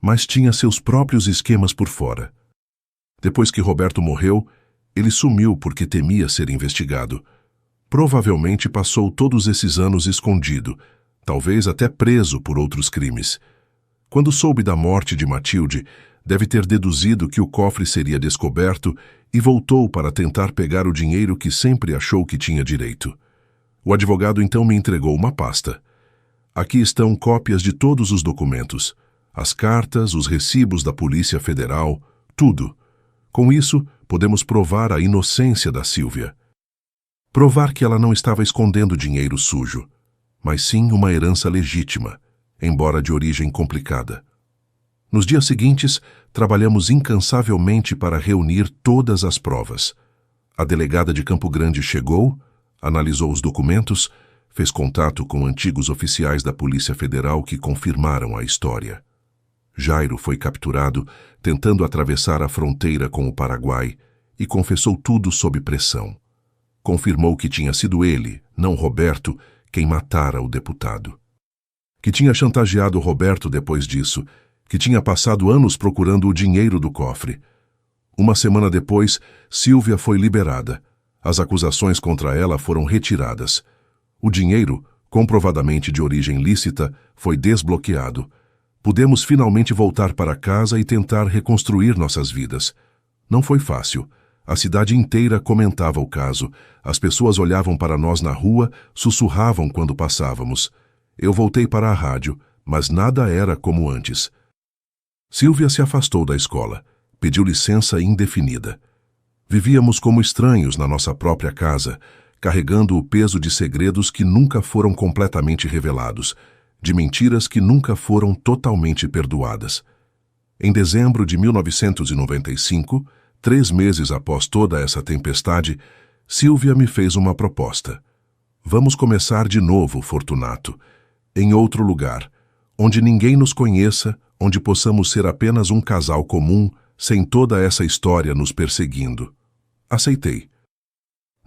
mas tinha seus próprios esquemas por fora. Depois que Roberto morreu, ele sumiu porque temia ser investigado. Provavelmente passou todos esses anos escondido, talvez até preso por outros crimes. Quando soube da morte de Matilde, deve ter deduzido que o cofre seria descoberto e voltou para tentar pegar o dinheiro que sempre achou que tinha direito. O advogado então me entregou uma pasta. Aqui estão cópias de todos os documentos, as cartas, os recibos da Polícia Federal, tudo. Com isso, podemos provar a inocência da Sílvia. Provar que ela não estava escondendo dinheiro sujo, mas sim uma herança legítima, embora de origem complicada. Nos dias seguintes, trabalhamos incansavelmente para reunir todas as provas. A delegada de Campo Grande chegou, analisou os documentos, fez contato com antigos oficiais da Polícia Federal que confirmaram a história. Jairo foi capturado tentando atravessar a fronteira com o Paraguai e confessou tudo sob pressão. Confirmou que tinha sido ele, não Roberto, quem matara o deputado. Que tinha chantageado Roberto depois disso, que tinha passado anos procurando o dinheiro do cofre. Uma semana depois, Sílvia foi liberada. As acusações contra ela foram retiradas. O dinheiro, comprovadamente de origem lícita, foi desbloqueado. Pudemos finalmente voltar para casa e tentar reconstruir nossas vidas. Não foi fácil. A cidade inteira comentava o caso. As pessoas olhavam para nós na rua, sussurravam quando passávamos. Eu voltei para a rádio, mas nada era como antes. Sílvia se afastou da escola. Pediu licença indefinida. Vivíamos como estranhos na nossa própria casa, carregando o peso de segredos que nunca foram completamente revelados, de mentiras que nunca foram totalmente perdoadas. Em dezembro de 1995, 3 meses após toda essa tempestade, Sílvia me fez uma proposta. Vamos começar de novo, Fortunato, em outro lugar, onde ninguém nos conheça, onde possamos ser apenas um casal comum, sem toda essa história nos perseguindo. Aceitei.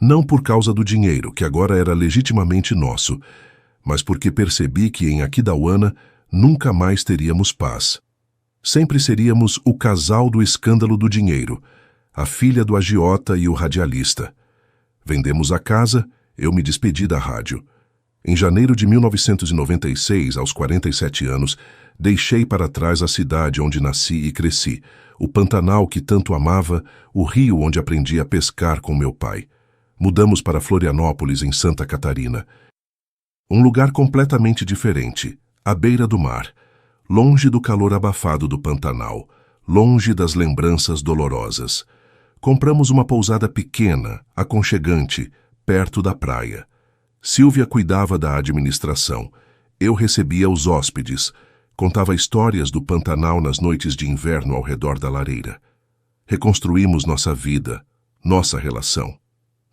Não por causa do dinheiro, que agora era legitimamente nosso, mas porque percebi que em Aquidauana nunca mais teríamos paz. Sempre seríamos o casal do escândalo do dinheiro, a filha do agiota e o radialista. Vendemos a casa, eu me despedi da rádio. Em janeiro de 1996, aos 47 anos, deixei para trás a cidade onde nasci e cresci, o Pantanal que tanto amava, o rio onde aprendi a pescar com meu pai. Mudamos para Florianópolis, em Santa Catarina. Um lugar completamente diferente, à beira do mar, longe do calor abafado do Pantanal, longe das lembranças dolorosas. Compramos uma pousada pequena, aconchegante, perto da praia. Sílvia cuidava da administração. Eu recebia os hóspedes. Contava histórias do Pantanal nas noites de inverno ao redor da lareira. Reconstruímos nossa vida, nossa relação.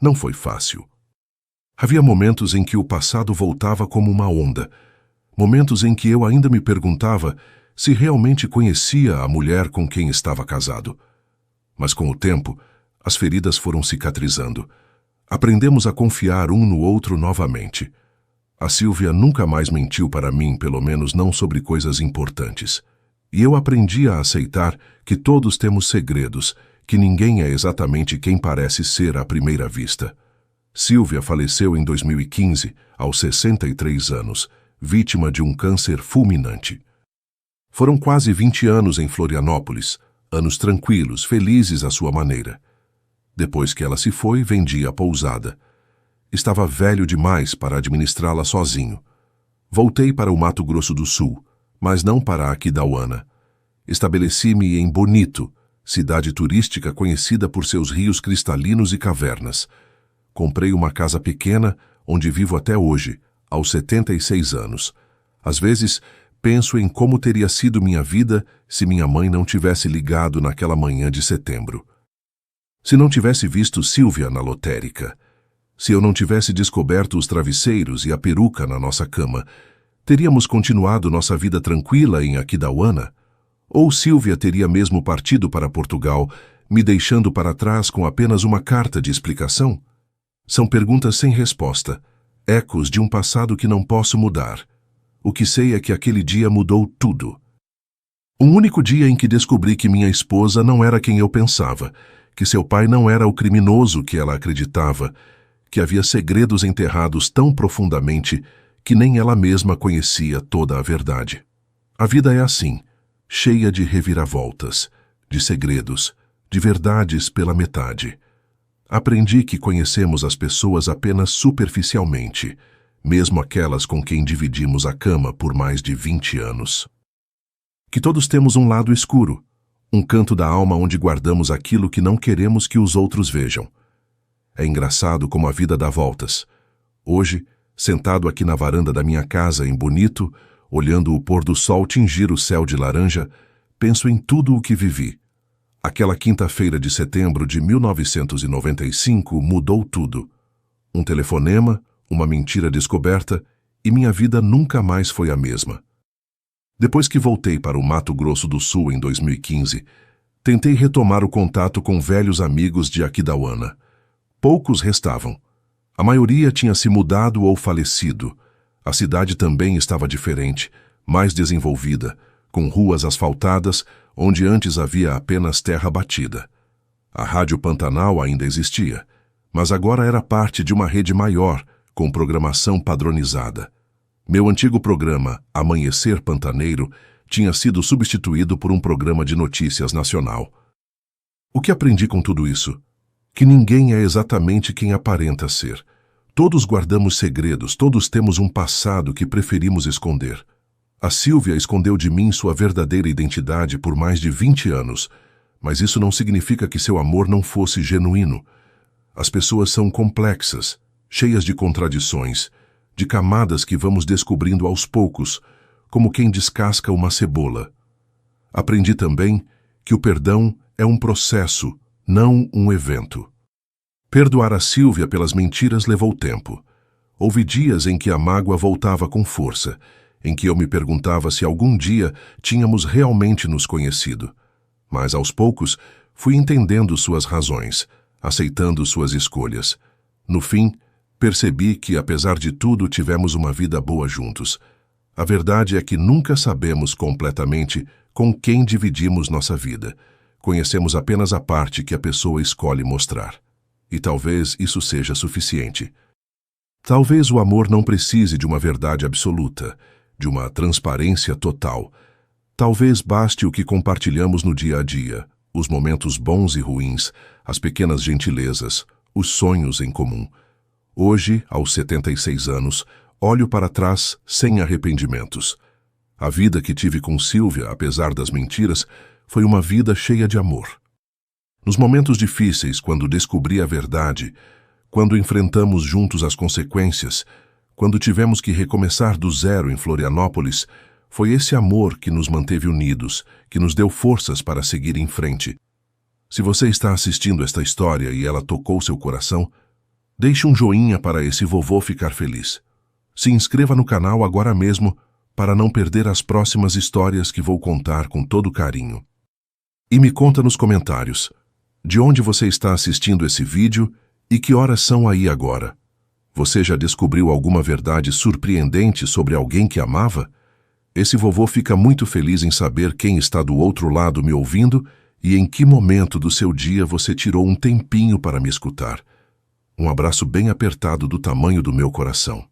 Não foi fácil. Havia momentos em que o passado voltava como uma onda. Momentos em que eu ainda me perguntava se realmente conhecia a mulher com quem estava casado. Mas com o tempo, as feridas foram cicatrizando. Aprendemos a confiar um no outro novamente. A Sílvia nunca mais mentiu para mim, pelo menos não sobre coisas importantes. E eu aprendi a aceitar que todos temos segredos, que ninguém é exatamente quem parece ser à primeira vista. Sílvia faleceu em 2015, aos 63 anos, vítima de um câncer fulminante. Foram quase 20 anos em Florianópolis, anos tranquilos, felizes à sua maneira. Depois que ela se foi, vendi a pousada. Estava velho demais para administrá-la sozinho. Voltei para o Mato Grosso do Sul, mas não para Aquidauana. Estabeleci-me em Bonito, cidade turística conhecida por seus rios cristalinos e cavernas. Comprei uma casa pequena, onde vivo até hoje, aos 76 anos. Às vezes, penso em como teria sido minha vida se minha mãe não tivesse ligado naquela manhã de setembro. Se não tivesse visto Sílvia na lotérica, se eu não tivesse descoberto os travesseiros e a peruca na nossa cama, teríamos continuado nossa vida tranquila em Aquidauana? Ou Sílvia teria mesmo partido para Portugal, me deixando para trás com apenas uma carta de explicação? São perguntas sem resposta, ecos de um passado que não posso mudar. O que sei é que aquele dia mudou tudo. Um único dia em que descobri que minha esposa não era quem eu pensava, que seu pai não era o criminoso que ela acreditava, que havia segredos enterrados tão profundamente que nem ela mesma conhecia toda a verdade. A vida é assim, cheia de reviravoltas, de segredos, de verdades pela metade. Aprendi que conhecemos as pessoas apenas superficialmente, mesmo aquelas com quem dividimos a cama por mais de 20 anos. Que todos temos um lado escuro, um canto da alma onde guardamos aquilo que não queremos que os outros vejam. É engraçado como a vida dá voltas. Hoje, sentado aqui na varanda da minha casa em Bonito, olhando o pôr do sol tingir o céu de laranja, penso em tudo o que vivi. Aquela quinta-feira de setembro de 1995 mudou tudo. Um telefonema, uma mentira descoberta, e minha vida nunca mais foi a mesma. Depois que voltei para o Mato Grosso do Sul em 2015, tentei retomar o contato com velhos amigos de Aquidauana. Poucos restavam. A maioria tinha se mudado ou falecido. A cidade também estava diferente, mais desenvolvida, com ruas asfaltadas, onde antes havia apenas terra batida. A Rádio Pantanal ainda existia, mas agora era parte de uma rede maior, com programação padronizada. Meu antigo programa, Amanhecer Pantaneiro, tinha sido substituído por um programa de notícias nacional. O que aprendi com tudo isso? Que ninguém é exatamente quem aparenta ser. Todos guardamos segredos, todos temos um passado que preferimos esconder. A Sílvia escondeu de mim sua verdadeira identidade por mais de 20 anos, mas isso não significa que seu amor não fosse genuíno. As pessoas são complexas, cheias de contradições, de camadas que vamos descobrindo aos poucos, como quem descasca uma cebola. Aprendi também que o perdão é um processo, não um evento. Perdoar a Sílvia pelas mentiras levou tempo. Houve dias em que a mágoa voltava com força, em que eu me perguntava se algum dia tínhamos realmente nos conhecido. Mas, aos poucos, fui entendendo suas razões, aceitando suas escolhas. No fim, percebi que, apesar de tudo, tivemos uma vida boa juntos. A verdade é que nunca sabemos completamente com quem dividimos nossa vida. Conhecemos apenas a parte que a pessoa escolhe mostrar. E talvez isso seja suficiente. Talvez o amor não precise de uma verdade absoluta, de uma transparência total. Talvez baste o que compartilhamos no dia a dia, os momentos bons e ruins, as pequenas gentilezas, os sonhos em comum. Hoje, aos 76 anos, olho para trás sem arrependimentos. A vida que tive com Sílvia, apesar das mentiras, foi uma vida cheia de amor. Nos momentos difíceis, quando descobri a verdade, quando enfrentamos juntos as consequências, quando tivemos que recomeçar do zero em Florianópolis, foi esse amor que nos manteve unidos, que nos deu forças para seguir em frente. Se você está assistindo esta história e ela tocou seu coração, deixe um joinha para esse vovô ficar feliz. Se inscreva no canal agora mesmo para não perder as próximas histórias que vou contar com todo carinho. E me conta nos comentários de onde você está assistindo esse vídeo e que horas são aí agora. Você já descobriu alguma verdade surpreendente sobre alguém que amava? Esse vovô fica muito feliz em saber quem está do outro lado me ouvindo e em que momento do seu dia você tirou um tempinho para me escutar. Um abraço bem apertado do tamanho do meu coração.